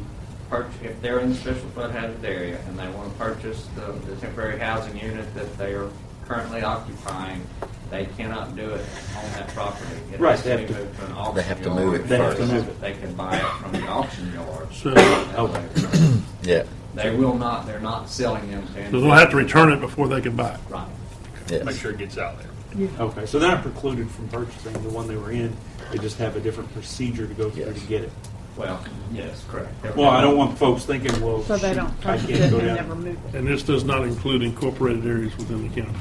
purchase, if they're in the special flood hazard area and they want to purchase the temporary housing unit that they are currently occupying, they cannot do it on that property. It Right, has they to have be to- moved to an auction they have to yard move it They have to first. move it. They can buy it from the auction yard. so Okay. Yeah. They will not, they're not selling them to they'll have to return it before they can buy it. Right. Yes. Make sure it gets out there. Okay, so they're not precluded from purchasing the one they were in, they just have a different procedure to go through Yes. to get it. Well, yes, correct. Well, I don't want folks thinking, well, So they shoot, don't I purchase can't it go and down. never move it. And this does not include incorporated areas within the county.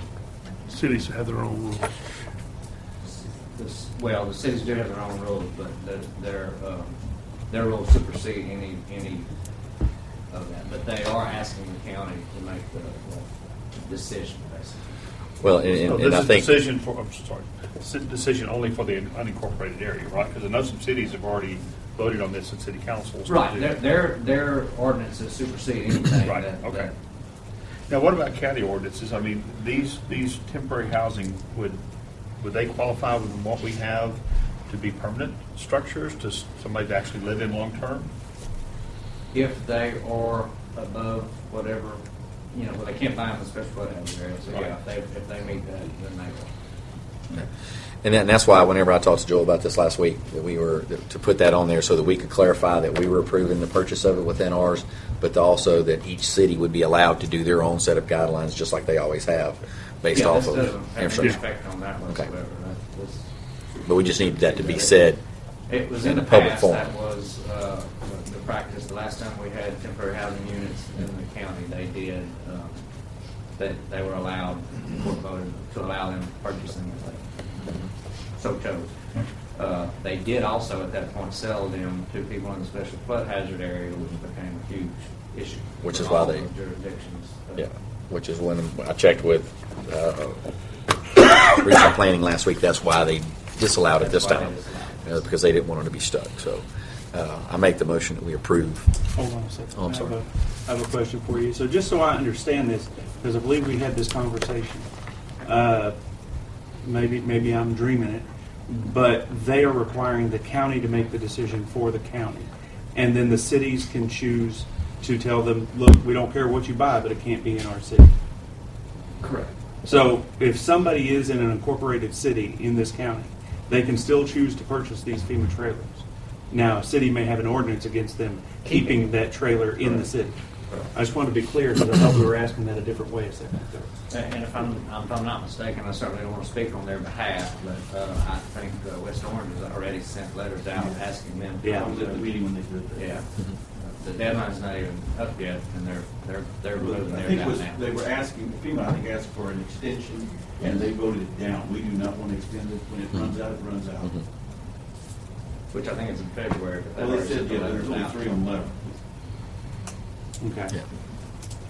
Cities have their own rules. Well, the cities do have their own rules, but their rules supersede any of that. But they are asking the county to make the decision, basically. Well, So and this I is think, decision for, I'm sorry, decision only for the unincorporated area, right? Because I know some cities have already voted on this in city councils. to Right, do- their ordinances supersede anything Right, that. okay. Now, what about county ordinances? I mean, these temporary housing, would they qualify with what we have to be permanent structures, to somebody to actually live in long-term? If they are above whatever, well, they can't buy them in the special flood hazard area, so yeah, if they meet that, then they will. and that's why whenever I talked to Joel about this last week, that we were to put that on there so that we could clarify that we were approving the purchase of it within ours, but also that each city would be allowed to do their own set of guidelines, just like they always have, based Yeah, off this of doesn't have any infrastructure. effect on that Okay. whatsoever. This- But we just need that to be said. It was in in a the public past, forum. that was the practice. The last time we had temporary housing units in the county, they did, they were allowed, the court voted to allow them purchasing if they so chose. They did also at that point sell them to people in the special flood hazard area, which became a huge issue. Which for is why all they- those jurisdictions. Yeah, which is when I checked with regional planning last week. That's why they disallowed it this That's why time, they disallowed because they didn't want it to be stuck. So I make the motion that we approve. Hold on a second. Oh, I'm sorry. I have a question for you. So just so I understand this, because I believe we had this conversation, maybe I'm dreaming it, but they are requiring the county to make the decision for the county. And then the cities can choose to tell them, look, we don't care what you buy, but it can't be in our city. Correct. So if somebody is in an incorporated city in this county, they can still choose to purchase these FEMA trailers. Now, a city may have an ordinance against them keeping that trailer in the city. I just wanted to be clear because I thought we were asking that a different way a second ago. And if I'm not mistaken, I certainly don't want to speak on their behalf, but I think West Orange has already sent letters out asking them. Yeah. I was at the meeting when they did that. Yeah. The deadline's not even up yet, and they're moving I there think down was, now. they were asking, FEMA, I think, asked for an extension, and they voted it down. We do not want to extend it. When it runs out, it runs out. Which I think is in February, but they've Well, they already said, sent the yeah, there's letters only out. 3 on letter. Okay. Yeah.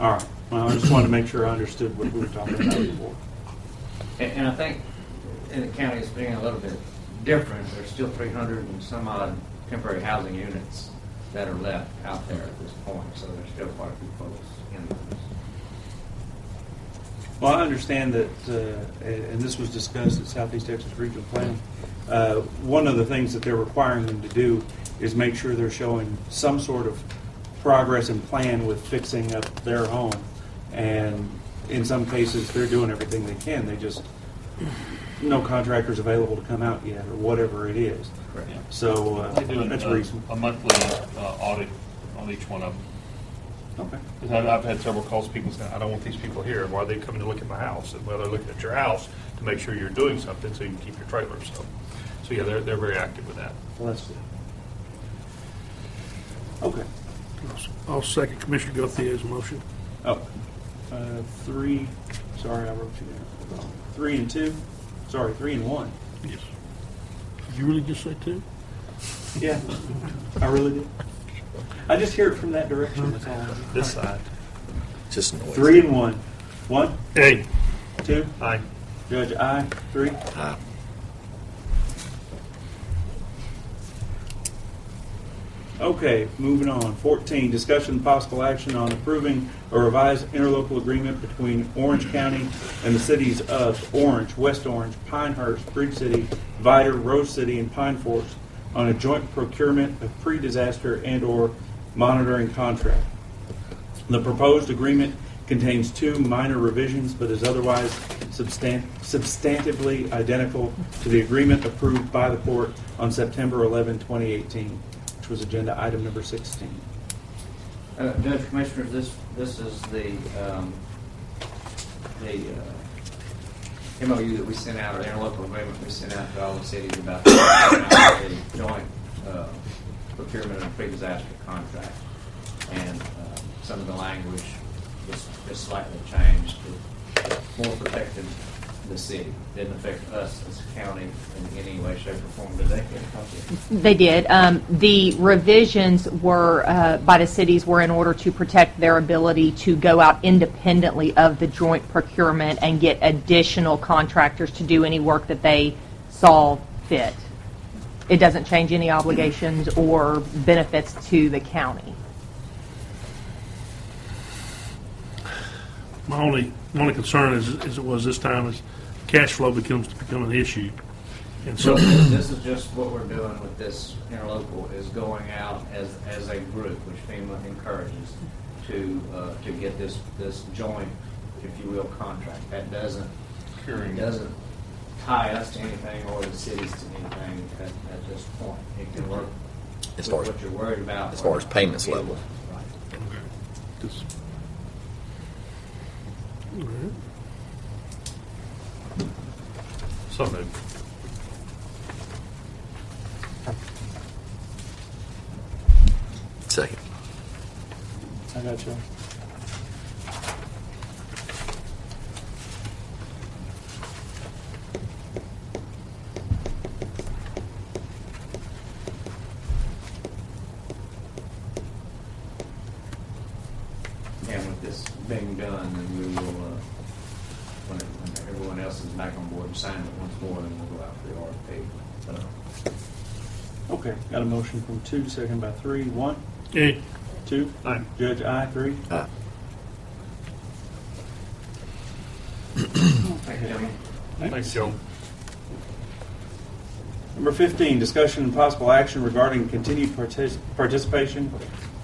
All right. Well, I just wanted to make sure I understood what we were talking about before. And I think in the county it's being a little bit different. There's still 300 and some odd temporary housing units that are left out there at this point, so there's still quite a few folks in those. Well, I understand that, and this was discussed at Southeast Texas Regional Planning, one of the things that they're requiring them to do is make sure they're showing some sort of progress and plan with fixing up their home. And in some cases, they're doing everything they can. They just, no contractor's available to come out yet, or whatever it is. Correct. So They do that's reasonable. a monthly audit on each one of them. Okay. 'Cause I've had several calls, people saying, I don't want these people here. Why are they coming to look at my house? And well, they're looking at your house to make sure you're doing something so you can keep your trailers. So yeah, they're very active with that. Well, that's good. Okay. I'll second Commissioner Gutierrez's motion. Oh, 3, sorry, I wrote you down. 3 and 2? Sorry, 3 and 1. Yes. Did you really just say 2? Yeah, I really did. I just hear it from that direction, that's all I do. This side. Just noise. 3 and 1. 1, Hey. 2, Aye. Judge, aye. 3. Aye. Okay, moving on. 14, discussion and possible action on approving a revised interlocal agreement between Orange County and the cities of Orange, West Orange, Pinehurst, Bridge City, Vidor, Rose City, and Pine Forest on a joint procurement of pre-disaster and/or monitoring contract. The proposed agreement contains 2 minor revisions, but is otherwise substantively identical to the agreement approved by the court on September 11, 2018. Which was agenda item number 16. Judge Commissioners, this is the MOU that we sent out, or the interlocal agreement we sent out to all the cities about the joint procurement of pre-disaster contract. And some of the language was slightly changed to more protected the city. Didn't affect us as a county in any way, shape, or form. Did they? They did. The revisions were by the cities were in order to protect their ability to go out independently of the joint procurement and get additional contractors to do any work that they saw fit. It doesn't change any obligations or benefits to the county. My only concern is it was this time is cash flow becomes an issue. And so This is just what we're doing with this interlocal, is going out as a group, which FEMA encourages, to get this joint, if you will, contract. That doesn't tie us to anything or the cities to anything at this point. It can work As with far as- what you're worried about. as far or as payments not. level. Right. Just- all right. So moved. Second. I got you. And with this being done, then we will, when everyone else is back on board and sign it once more, then we'll go out for the RFP. Okay, got a motion from 2, second by 3. 1, Hey. 2. Aye. Judge, aye. 3. Aye. Thank you, gentlemen. Thanks, Joe. Number 15, discussion and possible action regarding continued participation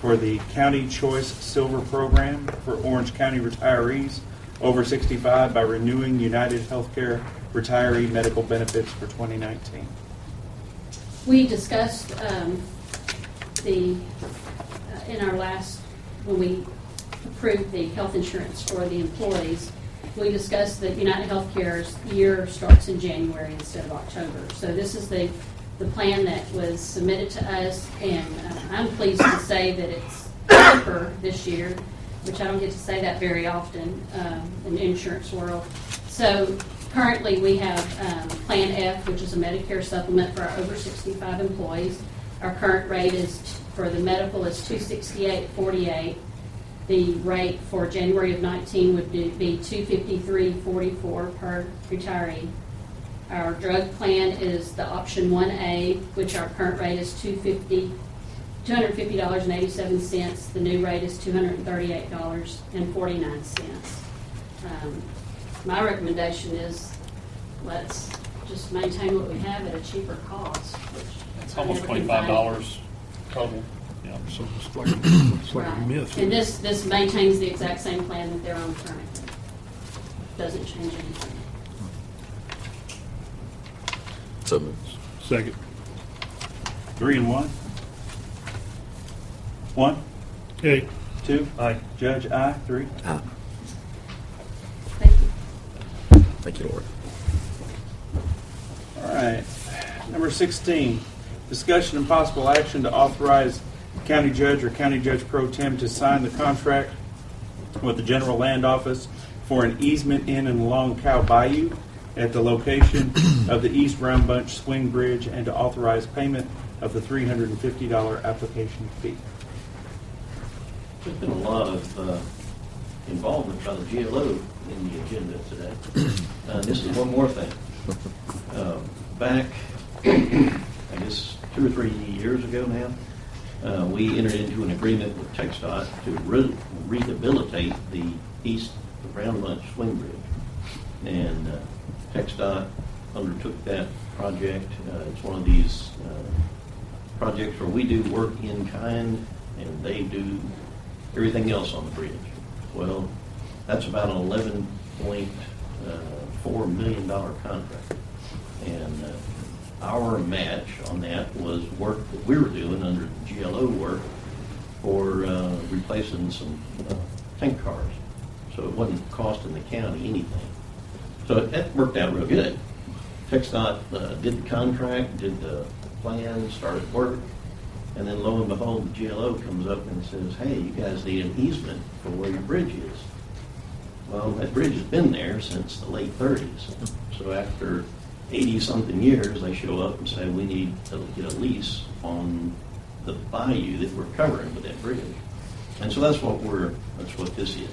for the County Choice Silver Program for Orange County retirees over 65 by renewing United Healthcare retiree medical benefits for 2019. We discussed in our last, when we approved the health insurance for the employees, we discussed that United Healthcare's year starts in January instead of October. So this is the plan that was submitted to us, and I'm pleased to say that it's cheaper this year, which I don't get to say that very often in the insurance world. So currently we have Plan F, which is a Medicare supplement for our over 65 employees. Our current rate is for the medical is $268.48. The rate for January of 19 would be $253.44 per retiree. Our drug plan is the option 1A, which our current rate is $250.87. The new rate is $238.49. My recommendation is let's just maintain what we have at a cheaper cost. It's almost $25 total. Yeah. So it's like a Right. myth. And this maintains the exact same plan that they're on currently. Doesn't change anything. So moved. Second. 3 and 1. 1, Okay. 2. Aye. Judge, aye. 3. Thank you. Thank you, Lord. All right. Number 16, discussion and possible action to authorize county judge or county judge pro tem to sign the contract with the general land office for an easement in and along Cow Bayou at the location of the East Round Bunch Swing Bridge, and to authorize payment of the $350 application fee. There's been a lot of involvement by the GLO in the agenda today. This is one more thing. Back, I guess, 2 or 3 years ago now, we entered into an agreement with TxDOT to rehabilitate the East Round Bunch Swing Bridge. And TxDOT undertook that project. It's one of these projects where we do work in kind and they do everything else on the bridge. Well, that's about an $11.4 million contract. And our match on that was work that we were doing under the GLO work for replacing some tank cars. So it wasn't costing the county anything. So that worked out real good. TxDOT did the contract, did the plan, started work, and then lo and behold, the GLO comes up and says, hey, you guys need an easement for where your bridge is. Well, that bridge has been there since the late 30s. So after 80-something years, they show up and say, we need to get a lease on the bayou that we're covering with that bridge. And so that's what this is.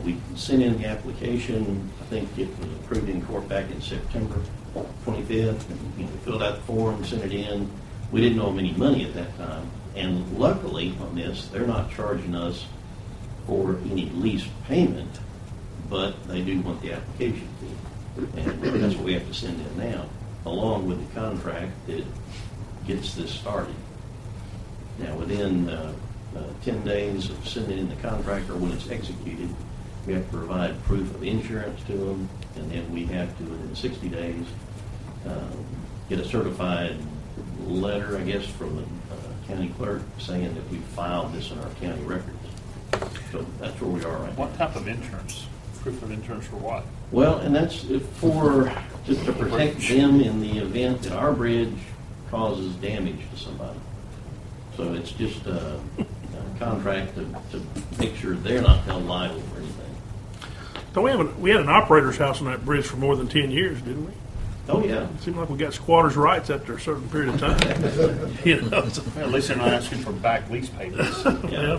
We sent in the application. I think it was approved in court back in September 25th. And, we filled out the form, sent it in. We didn't owe them any money at that time. And luckily on this, they're not charging us for any lease payment, but they do want the application fee. And that's what we have to send in now, along with the contract that gets this started. Now, within 10 days of sending in the contract, or when it's executed, we have to provide proof of insurance to them, and then we have to, within 60 days, get a certified letter, I guess, from the county clerk saying that we filed this in our county records. So that's where we are right now. What type of insurance? Proof of insurance for what? Well, and that's for, just to protect them in the event that our bridge causes damage to somebody. So it's just a contract to make sure they're not held liable for anything. So we had an operator's house on that bridge for more than 10 years, didn't we? Oh, yeah. It seemed like we got squatters' rights after a certain period of time. Well, at least they're not asking for back lease payments.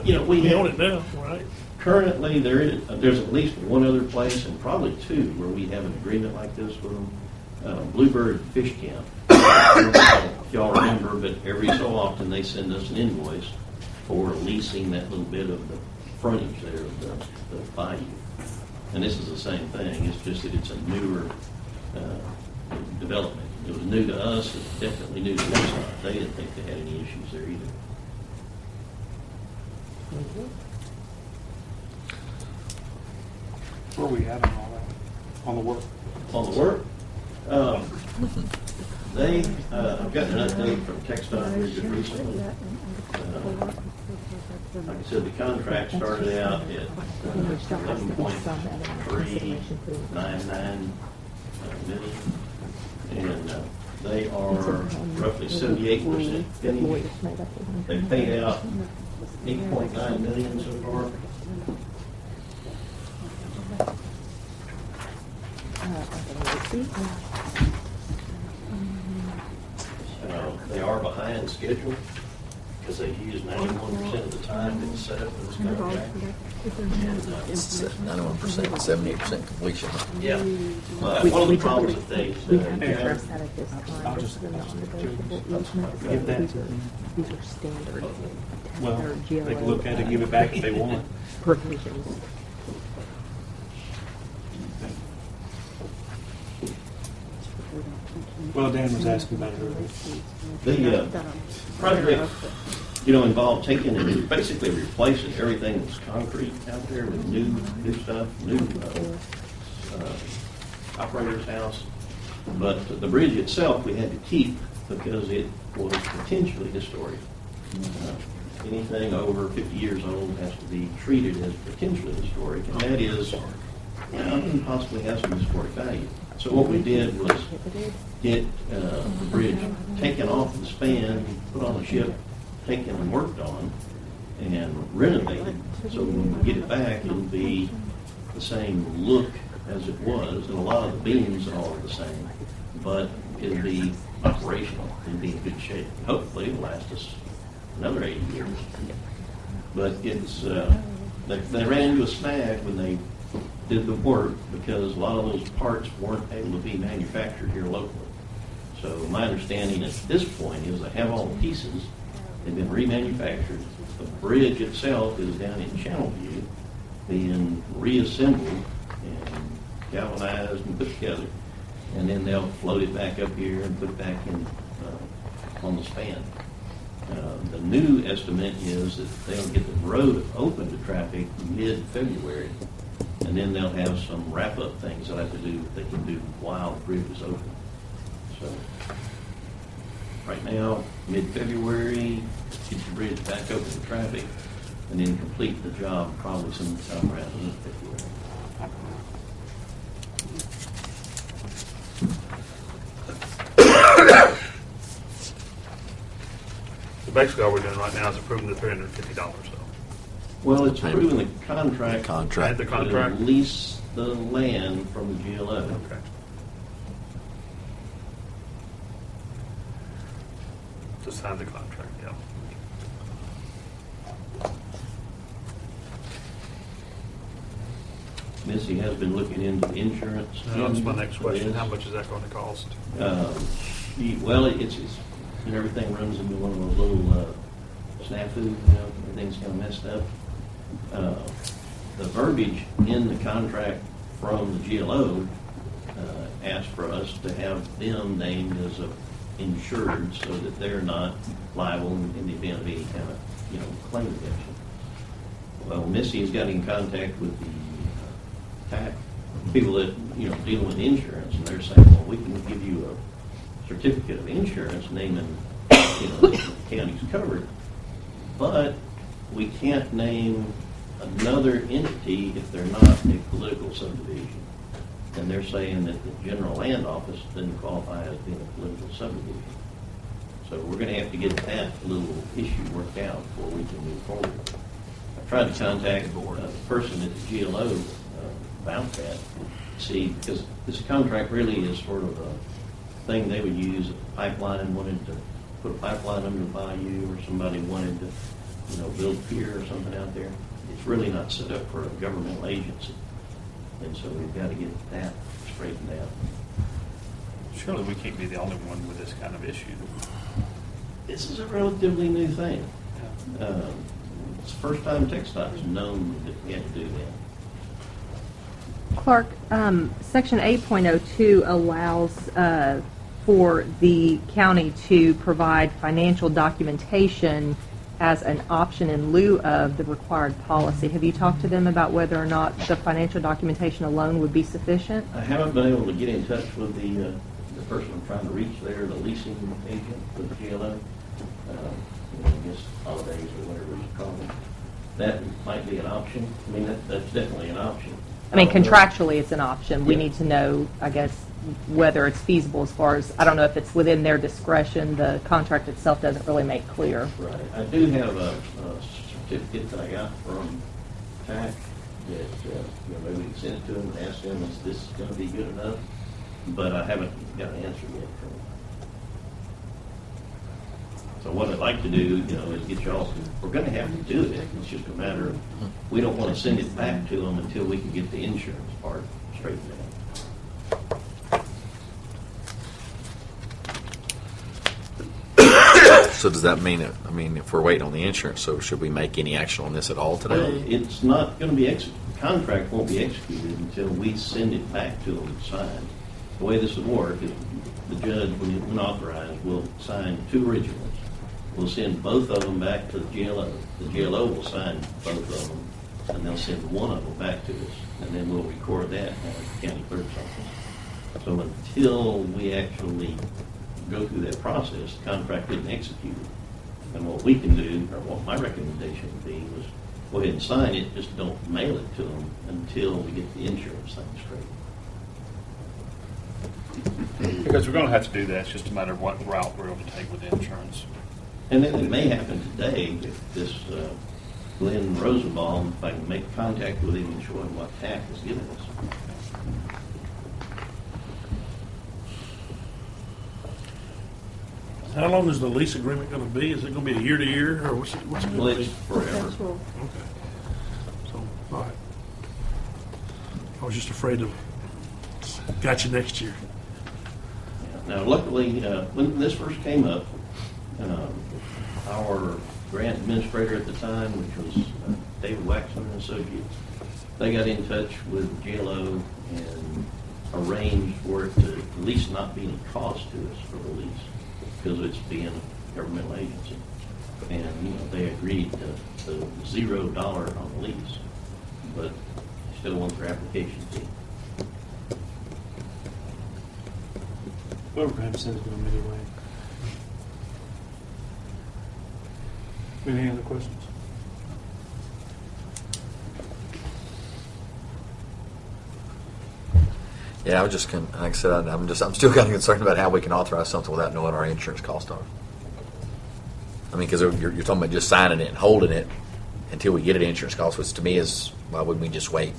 Yeah. We own it now, right? Currently, there's at least one other place, and probably 2, where we have an agreement like this with them. Bluebird Fish Camp. I don't know if y'all remember, but every so often they send us an invoice for leasing that little bit of the frontage there of the bayou. And this is the same thing. It's just that it's a newer development. It was new to us. It's definitely new to TxDOT. They didn't think they had any issues there either. Where are we at on all that? On the work? On the work, I've gotten an update from TxDOT just recently. Like I said, the contract started out at 11.399 million, and they are roughly 78% finished. They've paid out 8.9 million so far. They are behind schedule because they use 91% of the time in the setup of this contract. It's 91%, 78% completion. Yeah. One of the problems that they I'll just give that to them. These are standard. Well, they can look at it and give it back if they want. Provisions. Well, Dan was asking about it earlier. The project, involved taking and basically replacing everything that's concrete out there with new stuff, new operator's house. But the bridge itself we had to keep because it was potentially historic. Anything over 50 years old has to be treated as potentially historic, and that is, possibly has some historic value. So what we did was get the bridge taken off the span, put on a ship, taken and worked on, and renovated. So when we get it back, it'll be the same look as it was, and a lot of the beams and all are the same, but it'll be operational, it'll be in good shape. Hopefully it'll last us another 80 years. But it's, they ran into a snag when they did the work because a lot of those parts weren't able to be manufactured here locally. So my understanding at this point is they have all the pieces, they've been remanufactured. The bridge itself is down in Channelview being reassembled and galvanized and put together. And then they'll float it back up here and put it back in on the span. The new estimate is that they'll get the road open to traffic mid-February, and then they'll have some wrap-up things they'll have to do that they can do while the bridge is open. So right now, mid-February, get the bridge back open to traffic, and then complete the job probably sometime around mid-February. So basically, all we're doing right now is approving the $350. So. Well, it's approving the contract. And the contract? To lease the land from the GLO. Okay. To sign the contract, yeah. Missy has been looking into insurance. That's my next question. How much is that going to cost? Well, it's everything runs into one of those little snafu, everything's kind of messed up. The verbiage in the contract from the GLO asked for us to have them named as insured so that they're not liable in the event of any kind of claim against them. Well, Missy has got in contact with the tax people that deal with insurance, and they're saying, well, we can give you a certificate of insurance naming the county's covered, but we can't name another entity if they're not a political subdivision. And they're saying that the general land office doesn't qualify as being a political subdivision. So we're going to have to get that little issue worked out before we can move forward. I tried to contact the person at the GLO about that, see, because this contract really is sort of a thing they would use if a pipeline wanted to put a pipeline under the bayou, or somebody wanted to, build a pier or something out there. It's really not set up for a governmental agency. And so we've got to get that straightened out. Surely we can't be the only one with this kind of issue. This is a relatively new thing. It's the first time TxDOT's known that we had to do that. Clark, Section 8.02 allows for the county to provide financial documentation as an option in lieu of the required policy. Have you talked to them about whether or not the financial documentation alone would be sufficient? I haven't been able to get in touch with the person I'm trying to reach there, the leasing agent for the GLO. I guess holidays or whatever you call them. That might be an option. I mean, that's definitely an option. I mean, contractually, it's an option. We need to know, I guess, whether it's feasible as far as, I don't know if it's within their discretion. The contract itself doesn't really make clear. Right. I do have a certificate that I got from TAC that maybe we can send it to them and ask them, is this going to be good enough? But I haven't got an answer yet from them. So what I'd like to do, is get y'all, we're going to have to do it. It's just a matter of, we don't want to send it back to them until we can get the insurance part straightened out. So does that mean, if we're waiting on the insurance, so should we make any action on this at all today? Well, it's not going to be the contract won't be executed until we send it back to them and sign. The way this would work is the judge, when authorized, will sign 2 originals. We'll send both of them back to the GLO. The GLO will sign both of them, and they'll send one of them back to us, and then we'll record that at the county clerk's office. So until we actually go through that process, the contract isn't executed. And what we can do, or what my recommendation would be, was go ahead and sign it, just don't mail it to them until we get the insurance thing straight. Because we're going to have to do that. It's just a matter of what route we're going to take with the insurance. And then it may happen today if this Glenn Rosenbaum, if I can make contact with him and show him what TAC has given us. How long is the lease agreement going to be? Is it going to be a year to year, or what's it Well, going to it's be? forever. Okay. So, all right. I was just afraid of got you next year. Now, luckily, when this first came up, our grant administrator at the time, which was David Waxman and Associates, they got in touch with GLO and arranged for it to at least not be any cost to us for the lease, because it's being a governmental agency. And, they agreed to $0 on the lease, but still want their application fee. Well, we're going to send it to them anyway. Any other questions? Yeah, I was just, like I said, I'm still kind of concerned about how we can authorize something without knowing our insurance costs are. Because you're talking about just signing it and holding it until we get an insurance cost, which to me is, why wouldn't we just wait?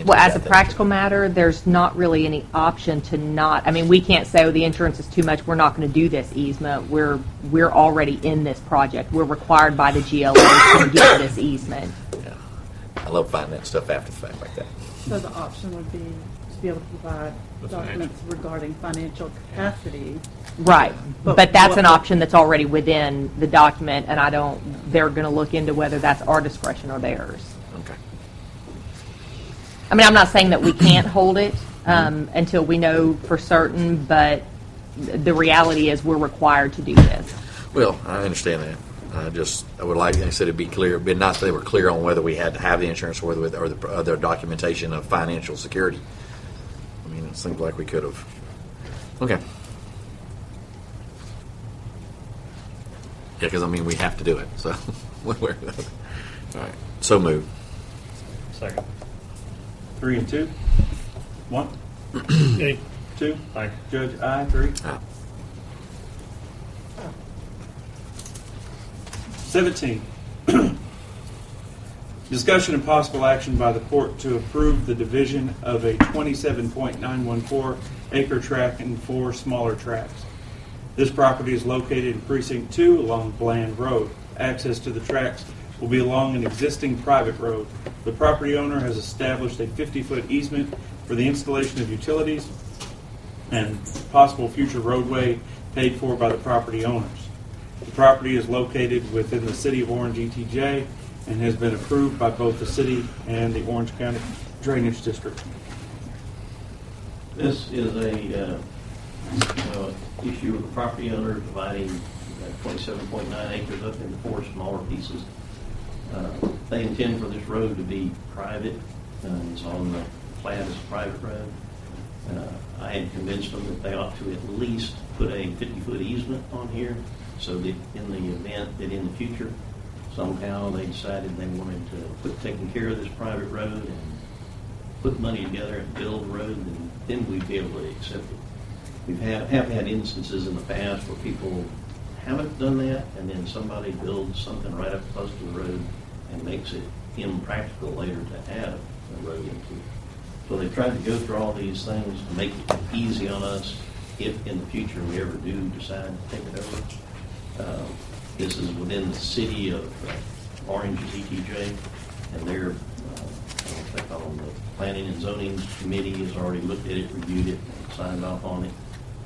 Well, as a practical matter, there's not really any option to not. We can't say, the insurance is too much, we're not going to do this easement. We're already in this project. We're required by the GLO to get this easement. Yeah. I love finding that stuff after the fact like that. So the option would be to be able to provide documents regarding financial capacity. Right, but that's an option that's already within the document, and they're going to look into whether that's our discretion or theirs. Okay. I'm not saying that we can't hold it until we know for certain, but the reality is we're required to do this. Well, I understand that. I would like, I said, it'd be clear. It'd be nice if they were clear on whether we had to have the insurance or the other documentation of financial security. It seems like we could have. Okay. Yeah, because we have to do it. So, all right. So move. Second. 3 and 2? 1? Okay. 2? Aye. Judge, aye. 3? Aye. 17. Discussion and possible action by the court to approve the division of a 27.914 acre tract in 4 smaller tracts. This property is located in Precinct 2 along Bland Road. Access to the tracts will be along an existing private road. The property owner has established a 50-foot easement for the installation of utilities and possible future roadway paid for by the property owners. The property is located within the City of Orange ETJ and has been approved by both the city and the Orange County Drainage District. This is a issue with the property owner dividing 27.9 acres up into 4 smaller pieces. They intend for this road to be private. It's on the plat as a private road. I had convinced them that they ought to at least put a 50-foot easement on here so that in the event that in the future somehow they decided they wanted to quit taking care of this private road and put money together and build a road, then we'd be able to accept it. We've have had instances in the past where people haven't done that, and then somebody builds something right up close to the road and makes it impractical later to add a road into it. So they tried to go through all these things to make it easy on us if in the future we ever do decide to take it over. This is within the city of Orange's ETJ, and their, I think on the Planning and Zoning Committee has already looked at it, reviewed it, and signed off on it,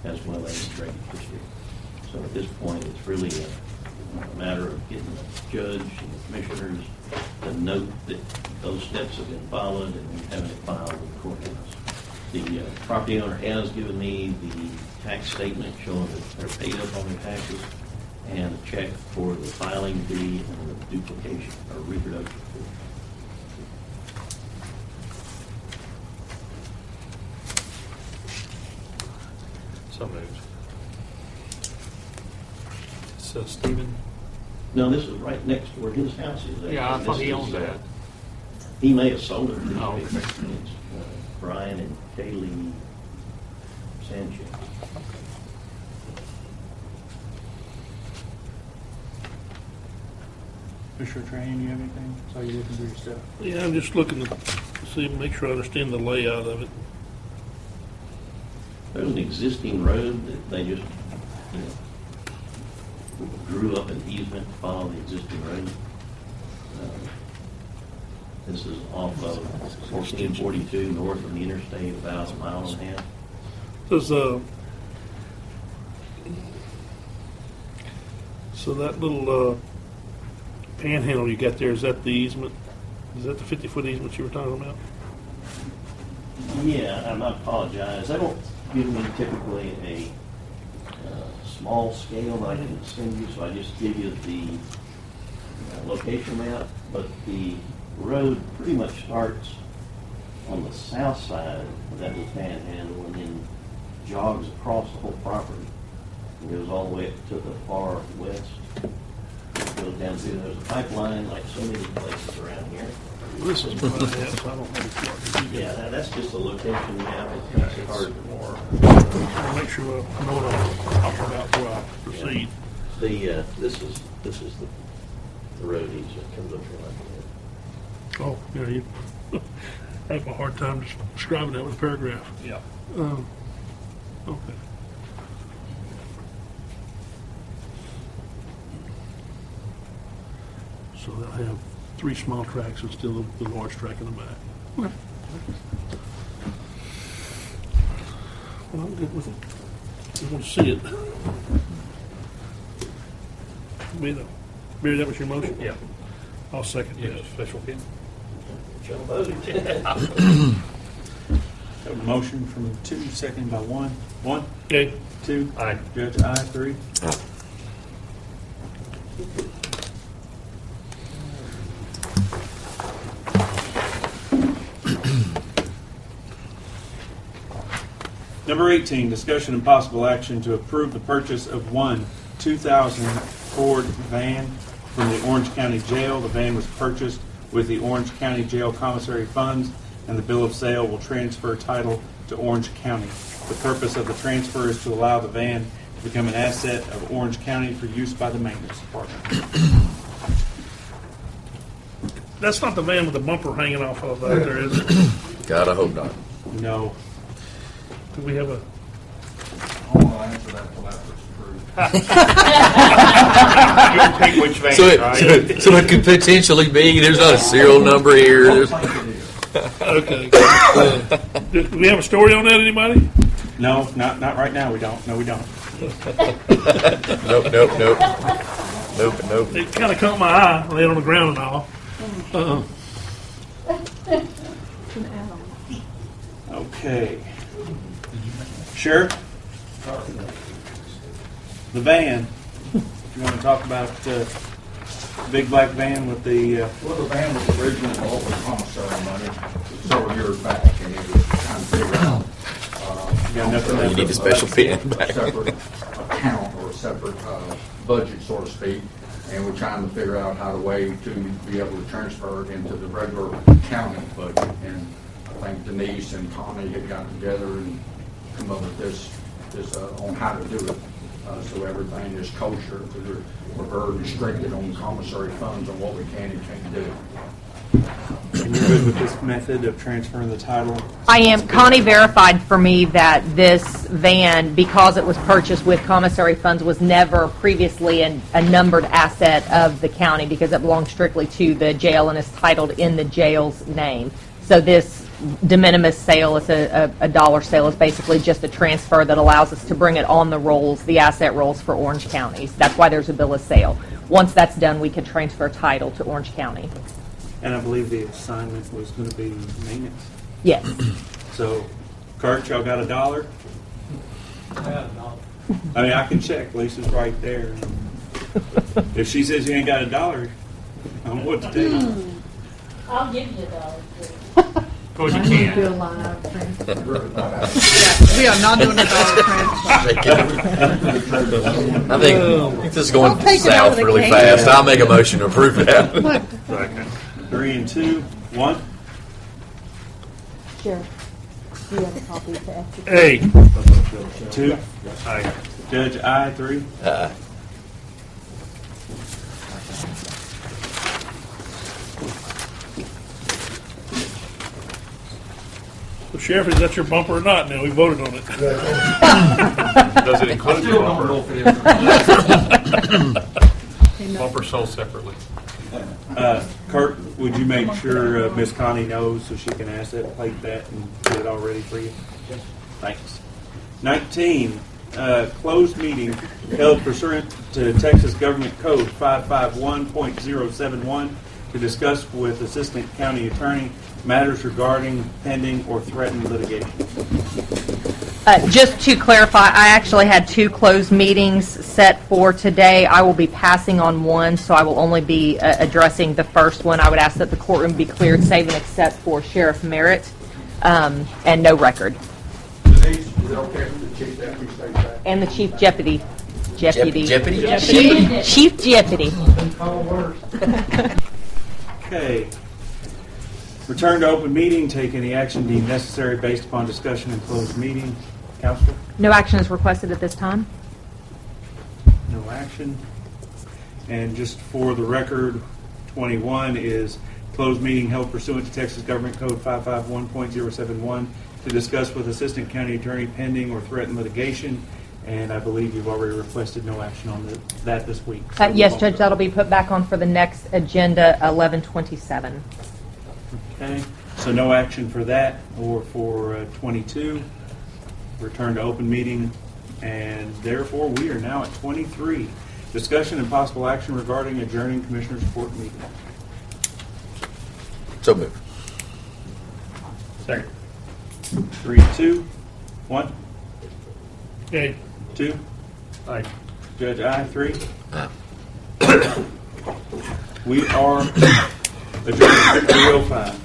as well as the Drainage District. So at this point, it's really a matter of getting the judge and the commissioners to note that those steps have been followed and having it filed with the courthouse. The property owner has given me the tax statement showing that they're paid up on their taxes and a check for the filing fee and the duplication or reproduction fee. So moved. So Stephen? No, this is right next to where his house is. Yeah, I thought This he is, owned that. He may have sold it. Oh, okay. It's Brian and Kaylee Sanchez. Commissioner Trahan, you have anything? Saw you looking through your stuff. Yeah, I'm just looking to see, make sure I understand the layout of it. There's an existing road that they just, drew up an easement to follow the existing road. This is off of 1442 north of the interstate, about a mile and a half. Does, so that little panhandle you got there, is that the easement? Is that the 50-foot easement you were talking about? Yeah, and I apologize. I don't give me typically a small scale that I can send you, so I just give you the location map. But the road pretty much starts on the south side of that little panhandle and then jogs across the whole property and goes all the way up to the far west. It goes down through, there's a pipeline like so many places around here. This is what I have, so I don't have it. Yeah, that's just a location map. It's kind of hard I'll make sure I know what I'm talking about before I proceed. This is the road easement comes up here like that. Oh, yeah, you I have a hard time describing that with a paragraph. Yeah. Okay. So they'll have 3 small tracks and still the large track in the back. Okay. Well, I'm good with it. I want to see it. Barry, that was your motion? Yeah. I'll second Yeah, this. special opinion. A motion from 2, seconded by 1. 1, Okay. 2, Aye. Judge, aye, 3. Number 18, discussion and possible action to approve the purchase of one 2000 Ford van from the Orange County Jail. The van was purchased with the Orange County Jail commissary funds, and the bill of sale will transfer title to Orange County. The purpose of the transfer is to allow the van to become an asset of Orange County for use by the maintenance department. That's not the van with the bumper hanging off of out there, is it? God, I hope not. No. Do we have a... I want to answer that till after it's approved. You can pick which van, So right? so it could potentially be, there's not a serial number here. There's, Okay. Do we have a story on that, anybody? No, not right now, we don't. No, we don't. nope. It kind of caught my eye, laid on the ground and all. Okay. Sheriff? The van You want to talk about big black van with the? Well, the van was originally bought with commissary money several years back, and it was trying to figure out. Got nothing You need a special pen back. A separate account or a separate budget, so to speak, and we're trying to figure out how to way to be able to transfer it into the regular county budget. And I think Denise and Tommy had gotten together and come up with this on how to do it. So everything is kosher. We're very restricted on commissary funds on what we can and can't do. And you're good with this method of transferring the title? I am. Connie verified for me that this van, because it was purchased with commissary funds, was never previously a numbered asset of the county because it belonged strictly to the jail and is titled in the jail's name. So this de minimis sale, it's a dollar sale, is basically just a transfer that allows us to bring it on the rolls, the asset rolls for Orange counties. That's why there's a bill of sale. Once that's done, we can transfer title to Orange County. And I believe the assignment was going to be maintenance. Yes. So, Kurt, y'all got $1? Yeah, no. I mean, I can check. Lisa's right there. If she says you ain't got $1, I don't know what to do. I'll give you $1. Of course you can. Do a line item transfer. We are not doing a dollar transfer. I think this is going Don't take it out of south the really cake. fast. I'll make a motion to approve that. Second. 3 and 2, 1. Sheriff, do you have a copy to execute? Hey, 2. Aye. Judge, I. 3. so Sheriff, is that your bumper or not? Now we voted on it. Does it include the Still don't know bumper? if it is. Bumper sold separately. Kurt, would you make sure Miss Connie knows so she can asset plate that and get it all ready for you? Thanks. 19, closed meeting held pursuant to Texas Government Code 551.071 to discuss with Assistant County Attorney matters regarding pending or threatened litigation. Just to clarify, I actually had 2 closed meetings set for today. I will be passing on one, so I will only be addressing the first one. I would ask that the courtroom be cleared, save and except for Sheriff Merritt, and no record. Denise, is it okay if the chief deputy stays back? And the chief deputy. Deputy. Jeopardy? Chief deputy. Okay. Return to open meeting, take any action deemed necessary based upon discussion in closed meeting. Counselor? No action is requested at this time. No action. And just for the record, 21 is closed meeting held pursuant to Texas Government Code 551.071 to discuss with Assistant County Attorney pending or threatened litigation. And I believe you've already requested no action on that this week. So Yes, we'll- Judge, that'll be put back on for the next agenda, 11/27. Okay, so no action for that or for 22. Return to open meeting, and therefore we are now at 23. Discussion and possible action regarding adjourning Commissioners Court meeting. So move. Second. 3, 2, 1, Okay. 2. Aye. Judge, I. 3. Aye. We are adjourned at 3:05.